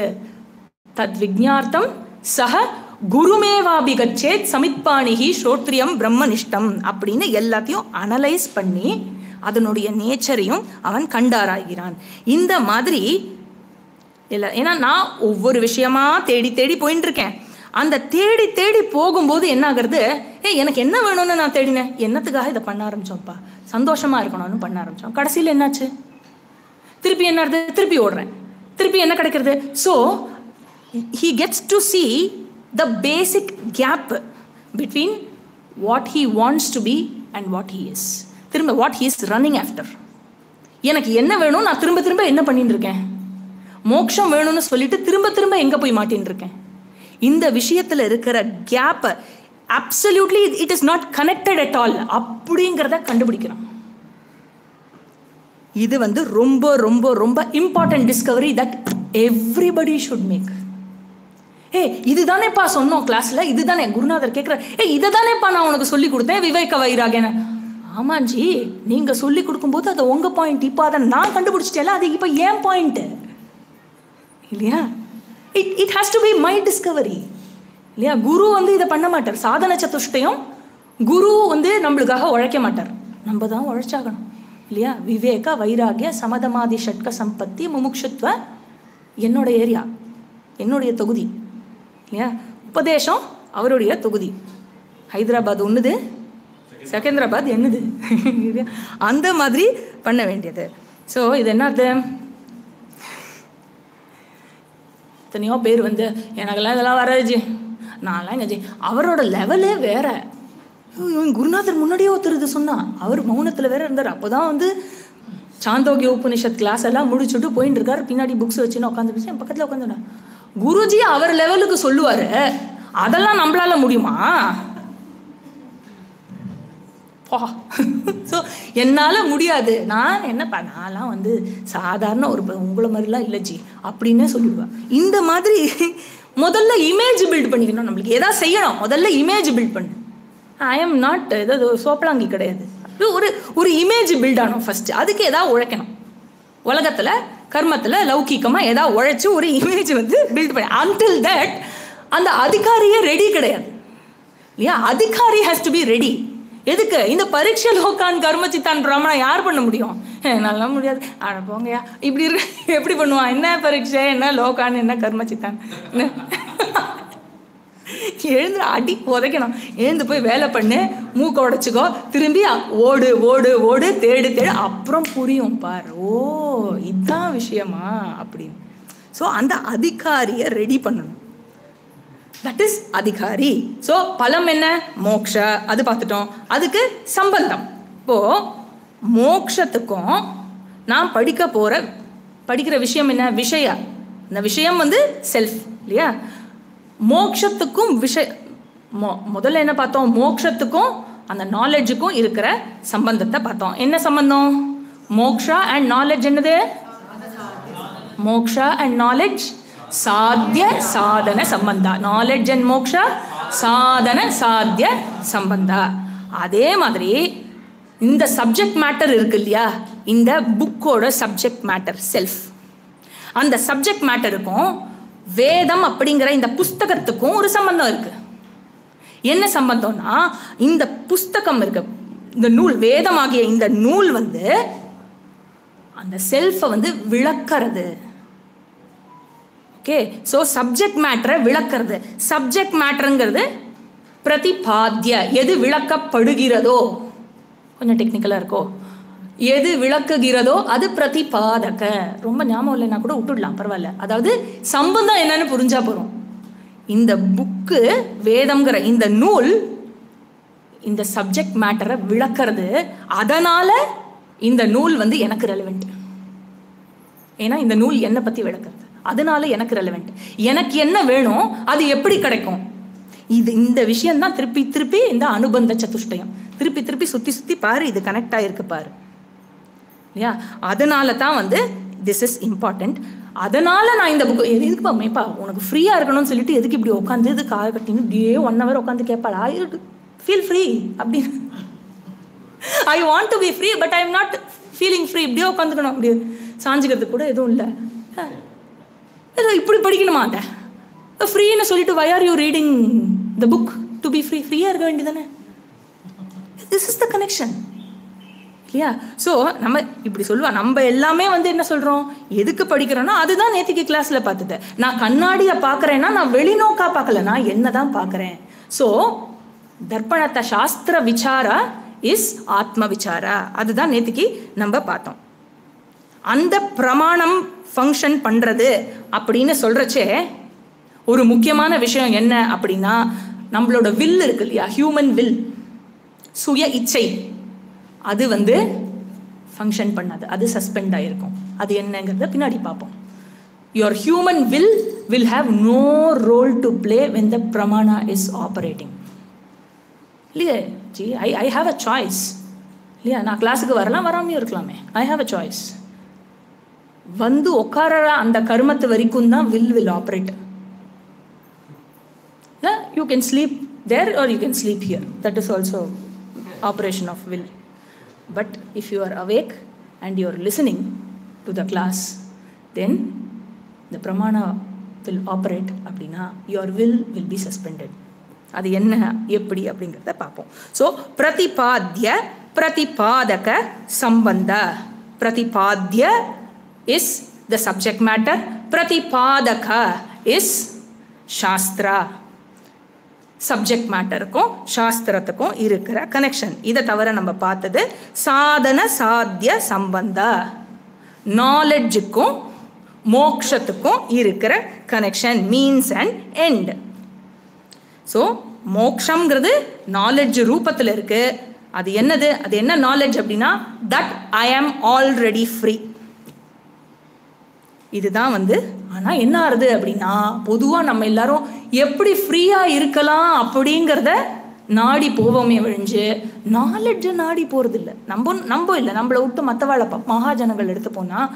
தத் விஜ்ஞார்த்தம் சக குருமேவாபிகச்சேத் சமித்பாணிகி ஸ்ரோத்ரியம் பிரம்மனிஷ்டம் அப்படின்னு எல்லாத்தையும் அனலைஸ் பண்ணி அதனுடைய நேச்சரையும் அவன் கண்டாராகிறான். இந்த மாதிரி இல்லை, ஏன்னா நான் ஒவ்வொரு விஷயமா தேடி தேடி போயின்னு இருக்கேன். அந்த தேடி தேடி போகும்போது என்ன ஆகுறது, எனக்கு என்ன வேணும்னு நான் தேடினேன், என்னத்துக்காக இதை பண்ண ஆரம்பிச்சோம்ப்பா, சந்தோஷமா இருக்கணும்னு பண்ண ஆரம்பிச்சோம். கடைசியில் என்னாச்சு? திருப்பி என்ன ஆகுது? திருப்பி ஓடுறேன். திருப்பி என்ன கிடைக்கிறது? So he gets to see the basic gap between what he wants to be and what he is. திரும்ப what he is running after. எனக்கு என்ன வேணும், நான் திரும்ப திரும்ப என்ன பண்ணிட்டு இருக்கேன், மோட்சம் வேணும்னு சொல்லிட்டு திரும்ப திரும்ப எங்க போய் மாட்டின்னு இருக்கேன். இந்த விஷயத்துல இருக்கிற gap absolutely it is not connected at all அப்படிங்கிறத கண்டுபிடிக்கிறோம். இது ரொம்ப ரொம்ப ரொம்ப important Discovery that everybody should make. இதுதானேப்பா சொன்னோம் கிளாஸ்ல, இதுதானே குருநாதர் கேட்குற, இதை தானேப்பா நான் உனக்கு சொல்லி கொடுத்தேன் விவேக வைராகியன. ஆமாஞ்சி, நீங்க சொல்லி கொடுக்கும்போது அது உங்க பாயிண்ட், இப்போ அதை நான் கண்டுபிடிச்சிட்டேன், அது இப்போ ஏன் பாயிண்ட் இல்லையா? It has to be my Discovery இல்லையா? குரு வந்து இதை பண்ண மாட்டார். சாதன சதுஷ்டயம் குரு வந்து நம்மளுக்காக உழைக்க மாட்டார், நம்ம தான் உழைச்சாகணும் இல்லையா? விவேக வைராகிய சமதமாதி ஷட்க சம்பத்தி முமுட்சுத்வ என்னோட ஏரியா, என்னுடைய தொகுதி இல்லையா? உபதேசம் அவருடைய தொகுதி. ஹைதராபாத் ஒன்றுது, செகந்திராபாத் என்னது அந்த மாதிரி பண்ண வேண்டியது. ஸோ இது என்னது, எத்தனையோ பேர் வந்து எனக்கெல்லாம் இதெல்லாம் வராது, நான்லாம் எங்க அவரோட லெவலே வேற. குருநாதர் முன்னாடியே ஒருத்தர் இது சொன்னா, அவர் மௌனத்தில் வேற இருந்தார். அப்போதான் வந்து சாந்தோக்கிய உபனிஷத் கிளாஸ் எல்லாம் முடிச்சுட்டு போயிட்டு இருக்காரு, பின்னாடி புக்ஸ் வச்சுன்னு உட்காந்துருச்சு, என் பக்கத்தில் உட்காந்துடா. குருஜி அவர் லெவலுக்கு சொல்லுவாரு, அதெல்லாம் நம்மளால முடியுமா? ஸோ என்னால் முடியாது, நான் என்னப்பா நான்லாம் வந்து சாதாரண ஒரு உங்களை மாதிரிலாம் இல்லை ஜி அப்படின்னே சொல்லிடுவேன். இந்த மாதிரி முதல்ல இமேஜ் பில்ட் பண்ணிக்கணும். நம்மளுக்கு எதாவது செய்யணும், முதல்ல இமேஜ் பில்ட் பண்ணு. ஐ எம் நாட் ஏதாவது சோப்பலாங்கி கிடையாது, ஒரு ஒரு இமேஜ் பில்ட் ஆகணும் ஃபர்ஸ்ட். அதுக்கு ஏதாவது உழைக்கணும், உலகத்தில் கர்மத்தில் லௌகிக்கமாக ஏதாவது உழைச்சி ஒரு இமேஜ் வந்து பில்ட் பண்ண. அன்டில் தட் அந்த அதிகாரியே ரெடி கிடையாது இல்லையா? அதிகாரி ஹேஸ் டு பி ரெடி. எதுக்கு? இந்த பரீட்சை லோகான் கர்மச்சித்தான் பிராமணா யார் பண்ண முடியும்? நல்லா முடியாது, அட போங்கயா இப்படி இருக்கு, எப்படி பண்ணுவான்? என்ன பரீட்சை, என்ன லோகான், என்ன கர்மச்சித்தான்? எழுந்து அடி உதைக்கணும், எழுந்து போய் வேலை பண்ணு, மூக்க உடைச்சிக்கோ, திரும்பி ஓடு ஓடு ஓடு, தேடு தேடு, அப்புறம் புரியும் பாரு, ஓ இதுதான் விஷயமா அப்படின்னு. ஸோ அந்த அதிகாரியை ரெடி பண்ணணும், தட் இஸ் அதிகாரி. ஸோ பலம் என்ன? மோக்ஷ, அது பார்த்துட்டோம். அதுக்கு சம்பந்தம், இப்போ மோக்ஷத்துக்கும் நான் படிக்கிற விஷயம் என்ன? விஷய. இந்த விஷயம் வந்து செல்ஃப் இல்லையா? மோக்ஷத்துக்கும் முதல்ல என்ன பார்த்தோம்? மோக்ஷத்துக்கும் அந்த நாலேஜுக்கும் இருக்கிற சம்பந்தத்தை பார்த்தோம். என்ன சம்பந்தம்? மோக்ஷா அண்ட் நாலேஜ் என்னது? மோக்ஷா அண்ட் நாலேஜ் சாத்திய சாதன சம்பந்தா. நாலேஜ் அண்ட் மோக்ஷா சாதன சாத்திய சம்பந்தா. அதே மாதிரி இந்த சப்ஜெக்ட் மேட்டர் இருக்கு இல்லையா? இந்த புக்கோட சப்ஜெக்ட் மேட்டர் செல்ஃப். அந்த சப்ஜெக்ட் மேட்டருக்கும் வேதம் அப்படிங்கிற இந்த புஸ்தகத்துக்கும் ஒரு சம்பந்தம் இருக்கு. என்ன சம்பந்தம்னா, இந்த புஸ்தகம் இருக்கு, இந்த நூல், வேதமாகிய இந்த நூல் வந்து அந்த செல்ஃபை வந்து விளக்கிறது. ஓகே, ஸோ சப்ஜெக்ட் மேட்டரை விளக்கிறது. சப்ஜெக்ட் மேட்டருங்கிறது பிரதிபாத்திய, எது விளக்கப்படுகிறதோ, கொஞ்சம் டெக்னிக்கலாக இருக்கோ, எது விளக்குகிறதோ அது பிரதிபாதக. ரொம்ப ஞாபகம் இல்லைன்னா கூட விட்டுடலாம், பரவாயில்ல. அதாவது சம்பந்தம் என்னன்னு புரிஞ்சா போகிறோம். இந்த புக்கு, வேதம்ங்கிற இந்த நூல் இந்த சப்ஜெக்ட் மேட்டரை விளக்கிறது. அதனால இந்த நூல் வந்து எனக்கு ரெலவெண்ட். ஏன்னா இந்த நூல் என்னை பற்றி விளக்குறது, அதனால எனக்கு ரெலவெண்ட். எனக்கு என்ன வேணும், அது எப்படி கிடைக்கும், இந்த விஷயம்தான் திருப்பி திருப்பி இந்த அனுபந்த சதுஷ்டயம் திருப்பி திருப்பி சுற்றி சுற்றி பாரு, இது கனெக்ட் ஆகிருக்கு பாரு இல்லையா? அதனால தான் வந்து திஸ் இஸ் இம்பார்ட்டண்ட். அதனால நான் இந்த புக்கு எதுக்குப்பா மேப்பா உனக்கு ஃப்ரீயாக இருக்கணும்னு சொல்லிட்டு எதுக்கு இப்படி உட்காந்து இது காய கட்டின்னு இப்படியே 1 hour உட்காந்து கேட்பாளா? ஐ ஃபீல் ஃப்ரீ அப்படின்னு. ஐ want to be free but I am not feeling free. இப்படியே உட்காந்துக்கணும், அப்படி சாஞ்சிக்கிறதுக்கு கூட எதுவும் இல்லை. ஏதோ இப்படி படிக்கணுமா? அந்த ஃப்ரீன்னு சொல்லிட்டு why are you reading the book to be free? ஃப்ரீயாக இருக்க வேண்டியதானே? திஸ் இஸ் த கனெக்ஷன் இல்லையா? ஸோ நம்ம இப்படி சொல்லுவோம். நம்ம எல்லாமே வந்து என்ன சொல்கிறோம், எதுக்கு படிக்கிறோன்னா அதுதான் நேற்றுக்கு கிளாஸில் பார்த்துட்டு, நான் கண்ணாடியை பார்க்குறேன்னா நான் வெளிநோக்கா பார்க்கல, நான் என்ன தான் பார்க்குறேன். ஸோ தர்ப்பணத்தை சாஸ்திர விசாரா இஸ் ஆத்ம விசாரா, அதுதான் நேற்றுக்கு நம்ம பார்த்தோம். அந்த பிரமாணம் ஃபங்க்ஷன் பண்ணுறது அப்படின்னு சொல்கிறச்சே ஒரு முக்கியமான விஷயம் என்ன அப்படின்னா, நம்மளோட வில் இருக்கு இல்லையா, ஹியூமன் வில், சுய இச்சை, அது வந்து ஃபங்க்ஷன் பண்ணாது, அது சஸ்பெண்ட் ஆகிருக்கும். அது என்னங்கிறத பின்னாடி பார்ப்போம். Your human will have no role to play when the பிரமாணா இஸ் ஆப்ரேட்டிங் இல்லையே ஜி. ஐ ஹாவ் அ சாய்ஸ் இல்லையா? நான் கிளாஸுக்கு வரலாம், வராமையும் இருக்கலாமே. I have a choice. வந்து உட்கார அந்த கர்மத்து வரைக்கும் தான் will operate. You can sleep there or you can sleep here. That is also operation of will. But if you are awake and you are listening to the class, then the pramana will operate அப்படின்னா your will be suspended. அது என்ன எப்படி அப்படிங்கிறத பார்ப்போம். So பிரதிபாத்திய பிரதிபாதக சம்பந்த. பிரதிபாத்திய is the subject matter, pratipadaka is shastra. Subject மேட்டருக்கும் சாஸ்திரத்துக்கும் இருக்கிற கனெக்ஷன். இதை தவிர நம்ம பார்த்தது சாதன சாத்திய சம்பந்த, நாலெட்ஜுக்கும் மோக்ஷத்துக்கும் இருக்கிற connection, means and end. So மோக்ஷங்கிறது நாலெட்ஜ் ரூபத்தில் இருக்கு. அது என்னது, அது என்ன நாலெட்ஜ் அப்படின்னா that I am already free. இதுதான் ஆனால் என்ன ஆகுது அப்படின்னா பொதுவாக நம்ம எல்லாரும் எப்படி ஃப்ரீயாக இருக்கலாம் அப்படிங்கிறத நாடி போவோமே ஒழிஞ்சு நாலெட்ஜை நாடி போகிறது இல்லை. நம்ம இல்லை, நம்மளை விட்டு மற்றவாழ மகாஜனங்கள் எடுத்து போனால்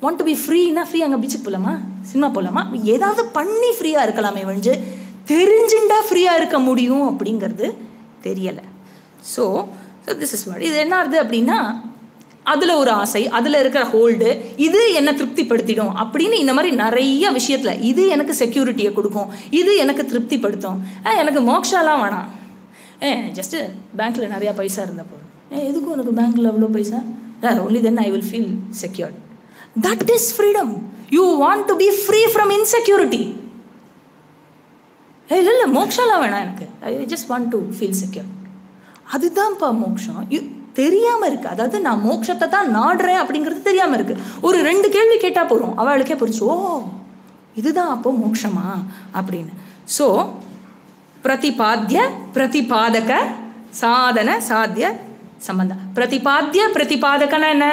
வாண்ட் டு பி ஃப்ரீனா ஃப்ரீ, அங்கே பீச்சுக்கு போகலாமா, சினிமா போகலாமா, ஏதாவது பண்ணி ஃப்ரீயாக இருக்கலாமே ஒழிஞ்சு தெரிஞ்சுண்டா ஃப்ரீயாக இருக்க முடியும் அப்படிங்கிறது தெரியலை. So this is what. இது என்ன ஆகுது அப்படின்னா அதில் ஒரு ஆசை, அதில் இருக்கிற ஹோல்டு, இது என்னை திருப்திப்படுத்திடும் அப்படின்னு இந்த மாதிரி நிறைய விஷயத்தில் இது எனக்கு செக்யூரிட்டியை கொடுக்கும், இது எனக்கு திருப்திப்படுத்தும். எனக்கு மோக்ஷாலாம் வேணாம், ஜஸ்ட்டு பேங்க்கில் நிறையா பைசா இருந்தப்போ எதுக்கும் எனக்கு பேங்க்கில் அவ்வளோ பைசா, only then I will feel secured. That is freedom. You want to be free from insecurity. இல்லை மோக்ஷாலாம் வேணாம் எனக்கு, I just want to feel secure. அதுதான்ப்பா மோக்ஷம். தெரியாமல் இருக்குது. அதாவது நான் மோட்சத்தை தான் நாடுறேன் அப்படிங்கிறது தெரியாமல் இருக்குது. ஒரு 2 கேள்வி கேட்டால் போகிறோம், அவளுக்கே புரிஞ்சு ஓ இதுதான் அப்போ மோட்சமா அப்படின்னு. ஸோ பிரதிபாத்திய பிரதிபாதக சாதன சாத்திய சம்பந்த. பிரதிபாத்திய பிரதிபாதகனா என்ன?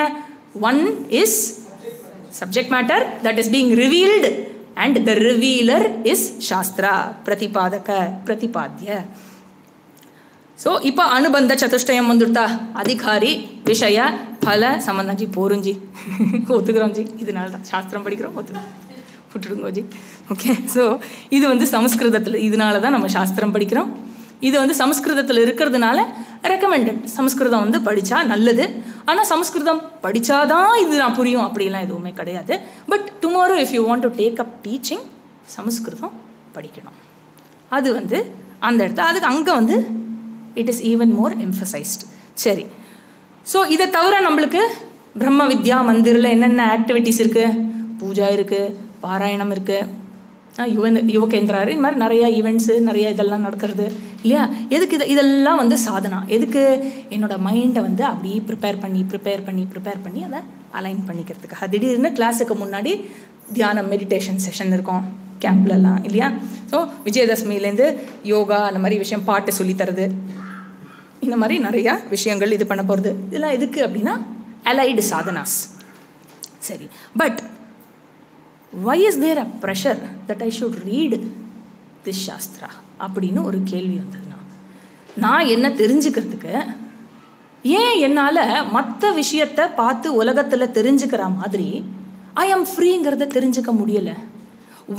One is subject matter that is being revealed and the revealer is சாஸ்திரா. பிரதிபாதக பிரதிபாத்திய. ஸோ இப்போ அனுபந்த சதுஷ்டயம் வந்துட்டா, அதிகாரி விஷய பல சம்பந்தம். ஜி போரும் ஜி, ஒத்துக்கிறோம் ஜி, இதனால தான் சாஸ்திரம் படிக்கிறோம், ஒத்துக்கிறோம், விட்டுடுங்கோ ஜி. ஓகே. ஸோ இது சமஸ்கிருதத்தில், இதனால தான் நம்ம சாஸ்திரம் படிக்கிறோம். இது சமஸ்கிருதத்தில் இருக்கிறதுனால ரெக்கமெண்டட். சமஸ்கிருதம் படித்தா நல்லது. ஆனால் சமஸ்கிருதம் படித்தாதான் இது நான் புரியும் அப்படிலாம் எதுவுமே கிடையாது. But tomorrow if you want to take up teaching, Sanskrit படிக்கணும். அது அந்த இடத்துல அதுக்கு அங்கே it is even more emphasized. சரி. ஸோ இதை தவிர நம்மளுக்கு பிரம்ம வித்யா மந்திரில் என்னென்ன ஆக்டிவிட்டீஸ் இருக்குது? பூஜா இருக்குது, பாராயணம் இருக்குது, யுவகேந்திராரு, இந்த மாதிரி நிறையா ஈவெண்ட்ஸு, நிறைய இதெல்லாம் நடக்கிறது இல்லையா? எதுக்கு இதெல்லாம் சாதனா. எதுக்கு? என்னோடய மைண்டை அப்படியே ப்ரிப்பேர் பண்ணி அதை அலைன் பண்ணிக்கிறதுக்காக. திடீர்னு கிளாஸுக்கு முன்னாடி தியானம் மெடிடேஷன் செஷன் இருக்கும் கேம்ப்லலாம் இல்லையா? ஸோ விஜயதசமிலேருந்து யோகா அந்த மாதிரி விஷயம், பாட்டு சொல்லித்தரது, இந்த மாதிரி நிறையா விஷயங்கள் இது பண்ண போகிறது. இதெல்லாம் எதுக்கு அப்படின்னா அலைடு சாதனாஸ். சரி. But why is there a pressure that I should read this சாஸ்திரா அப்படின்னு ஒரு கேள்வி வந்ததுன்னா, நான் என்ன தெரிஞ்சுக்கிறதுக்கு ஏன் என்னால் மற்ற விஷயத்தை பார்த்து உலகத்தில் தெரிஞ்சுக்கிற மாதிரி ஐ ஆம் ஃப்ரீங்கிறத தெரிஞ்சுக்க முடியலை?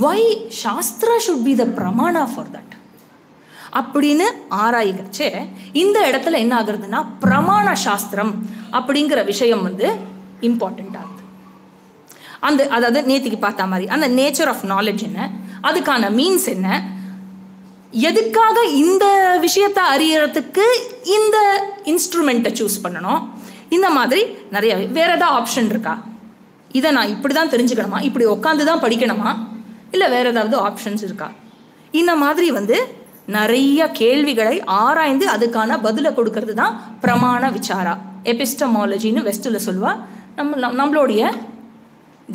வை சாஸ்திரா ஷுட் பி த பிரமாணா ஃபார் தட் அப்படின்னு ஆராய்ச்சே இந்த இடத்துல என்ன ஆகுறதுன்னா பிரமாண சாஸ்திரம் அப்படிங்கிற விஷயம் இம்பார்ட்டண்ட் ஆகுது. அதாவது நேத்திக்கு பார்த்த மாதிரி அந்த நேச்சர் ஆஃப் நாலேஜ் என்ன, அதுக்கான மீன்ஸ் என்ன, எதுக்காக இந்த விஷயத்தை அறியறதுக்கு இந்த இன்ஸ்ட்ருமெண்ட்டை சூஸ் பண்ணணும், இந்த மாதிரி நிறைய. வேற ஏதாவது ஆப்ஷன் இருக்கா? இதை நான் இப்படி தான் தெரிஞ்சுக்கணுமா, இப்படி உட்காந்து தான் படிக்கணுமா, இல்லை வேற ஏதாவது ஆப்ஷன்ஸ் இருக்கா? இந்த மாதிரி நிறைய கேள்விகளை ஆராய்ந்து அதுக்கான பதிலை கொடுக்கறது தான் பிரமாண விசாரா. எபிஸ்டமாலஜின்னு வெஸ்டில் சொல்லுவா. நம்மளுடைய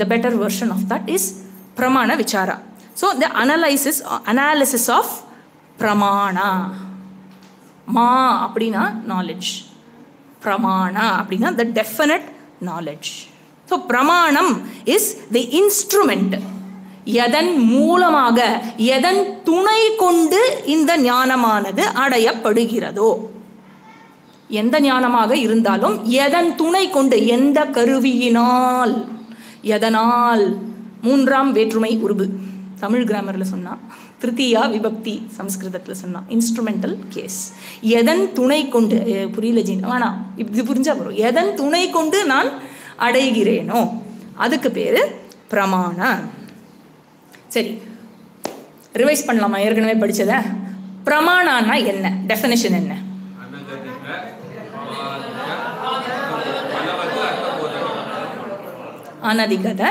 the better version of that is பிரமாண விசாரா. ஸோ த அனாலிசிஸ் ஆஃப் பிரமாணா. மா அப்படின்னா நாலேஜ், பிரமாணா அப்படின்னா த டெஃபினட் நாலேஜ். ஸோ பிரமாணம் இஸ் தி இன்ஸ்ட்ருமெண்ட். எதன் மூலமாக, எதன் துணை கொண்டு இந்த ஞானமானது அடையப்படுகிறதோ, எந்த ஞானமாக இருந்தாலும் எதன் துணை கொண்டு, எந்த கருவியினால், எதனால், 3ஆம் வேற்றுமை உருபு தமிழ் கிராமரில் சொன்னால் திருத்தியா விபக்தி சம்ஸ்கிருதத்தில் சொன்னான். Instrumental case. எதன் துணை கொண்டு, புரியல ஜீன் வேணாம், இது புரிஞ்சா வரும். எதன் துணை கொண்டு நான் அடைகிறேனோ அதுக்கு பேரு பிரமாண. சரி, ரிவைஸ் பண்ணலாமா ஏற்கனவே படிச்சத? பிரமாணான்னா என்ன, டெஃபினிஷன் என்ன? அனதிகத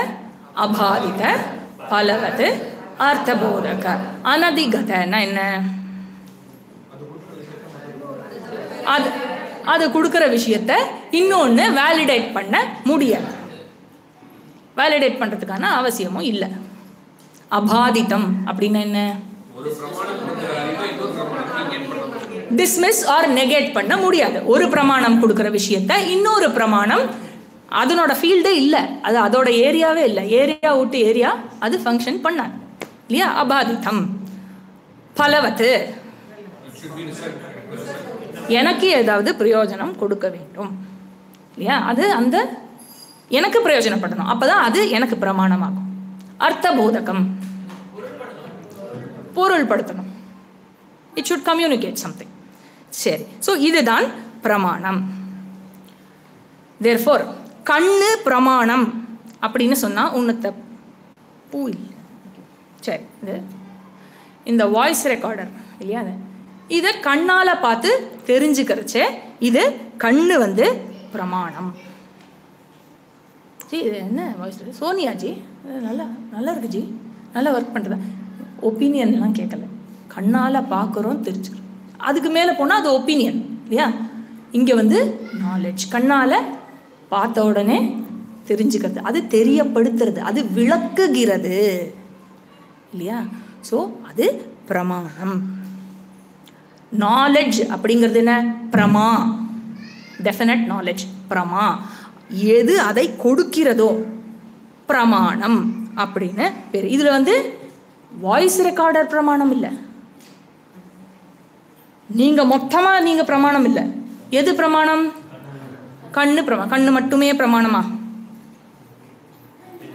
அபாதித பலவது அர்த்தபோதக. அனதிகதன்னா என்ன? அது கொடுக்குற விஷயத்த இன்னொன்று வேலிடேட் பண்ண முடியாது, வேலிடேட் பண்ணுறதுக்கான அவசியமும் இல்லை. அபாதிதம் அப்படின்னா என்ன? டிஸ்மிஸ் ஆர் நெகேட் பண்ண முடியாது. ஒரு பிரமாணம் கொடுக்குற விஷயத்த இன்னொரு பிரமாணம் அதனோட ஃபீல்டே இல்லை, அது அதோட ஏரியாவே இல்லை, ஏரியா விட்டு ஏரியா அது ஃபங்க்ஷன் பண்ணாது இல்லையா? அபாதிதம். பலவத்து, எனக்கு ஏதாவது பிரயோஜனம் கொடுக்க வேண்டும் இல்லையா? அது அந்த எனக்கு பிரயோஜனப்படணும், அப்பதான் அது எனக்கு பிரமாணமாகும். அர்த்தபோதகம், பொருள்படுத்தணும். It should communicate something. சரி, ஸோ இதுதான் பிரமாணம். தேர்ஃபோர் கண்ணு பிரமாணம் அப்படின்னு சொன்னா உன்னத்த பூய். சரி, இது இந்த வாய்ஸ் ரெக்கார்டர் இல்லையா, இதை கண்ணால பார்த்து தெரிஞ்சுக்கிறச்சே இது கண்ணு வந்து பிரமாணம். ஜி இது என்ன வாய்ஸ்? சோனியா ஜி நல்லா நல்லா இருக்கு ஜி, நல்லா ஒர்க் பண்ணுறதா? ஒப்பீனியன்லாம் கேட்கல, கண்ணால் பார்க்குறோம் தெரிஞ்சுக்கிறோம். அதுக்கு மேலே போனால் அது ஒப்பீனியன் இல்லையா? இங்கே வந்து நாலேஜ், கண்ணால் பார்த்த உடனே தெரிஞ்சுக்கிறது, அது தெரியப்படுத்துறது, அது விளக்குகிறது இல்லையா? ஸோ அது பிரமாணம். நாலேஜ் அப்படிங்கிறது என்ன? பிரமா, டெஃபினட் நாலேஜ், பிரமா. எது அதை கொடுக்கிறதோ பிரமாணம் அப்படின்னு பேர். இதில் வந்து வாய்ஸ் ரெக்கார்டர் பிரமாணம் இல்லை, நீங்கள் மொத்தமாக நீங்கள் பிரமாணம் இல்லை. எது பிரமாணம்? கண்ணு பிரமாணம். கண்ணு மட்டுமே பிரமாணமா?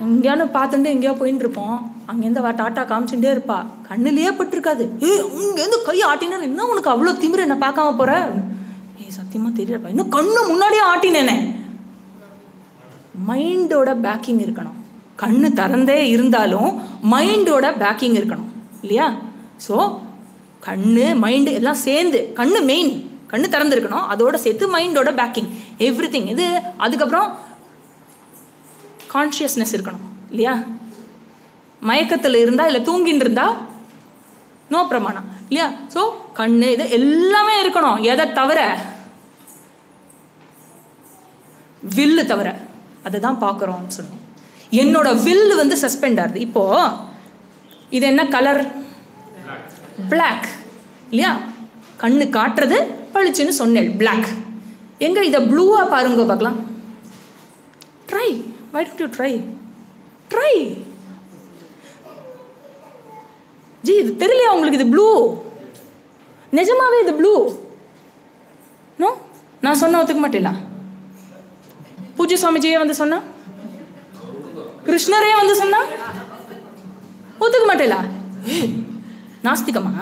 எங்கேயானு பார்த்துட்டு எங்கேயோ போயின்னு இருப்போம், அங்கேருந்து டாட்டா காமிச்சுட்டே இருப்பா, கண்ணுலேயே பட்டிருக்காது. இங்கேருந்து கை ஆட்டினா இன்னும் உனக்கு அவ்வளோ திமிரு, என்ன பார்க்காம போற? சத்தியமா தெரியலப்பா, இன்னும் கண்ணு முன்னாடியே ஆட்டினேனே. மைண்டோட பேக்கிங் இருக்கணும். கண்ணு திறந்தே இருந்தாலும் மைண்டோட பேக்கிங் இருக்கணும் இல்லையா? ஸோ கண்ணு மைண்டு எல்லாம் சேர்ந்து, கண்ணு மெயின், கண்ணு திறந்துருக்கணும், அதோட சேர்த்து மைண்டோட பேக்கிங் எவ்ரி திங் இது. அதுக்கப்புறம் கான்ஷியஸ்னஸ் இருக்கணும் இல்லையா? மயக்கத்தில் இருந்தா இல்லை தூங்கின்னு இருந்தா நோ பிரமாணம் இல்லையா? ஸோ கண்ணு இது எல்லாமே இருக்கணும். எதை தவிர? வில்லு தவிர. அதை தான் பார்க்குறோம்னு சொன்னோம். என்னோட வில்லு வந்து சஸ்பெண்ட் ஆகுது. இப்போ இது என்ன கலர்? பிளாக் இல்லையா? கண்ணு காட்டுறது பளிச்சுன்னு சொன்னேன் பிளாக். எங்க இதை ப்ளூவா பாருங்க பார்க்கலாம். Try, why don't you try? Try. G இது தெரியலையா உங்களுக்கு? இது ப்ளூ, நிஜமாவே இது ப்ளூ. நோ, நான் சொன்ன ஒத்துக்க மாட்டேங்களா? பூஜ்ய சுவாமிஜியே வந்து சொன்னா, கிருஷ்ணரே வந்து சொன்னா ஒத்துக்க மாட்டேங்களா? நாஸ்திகமா?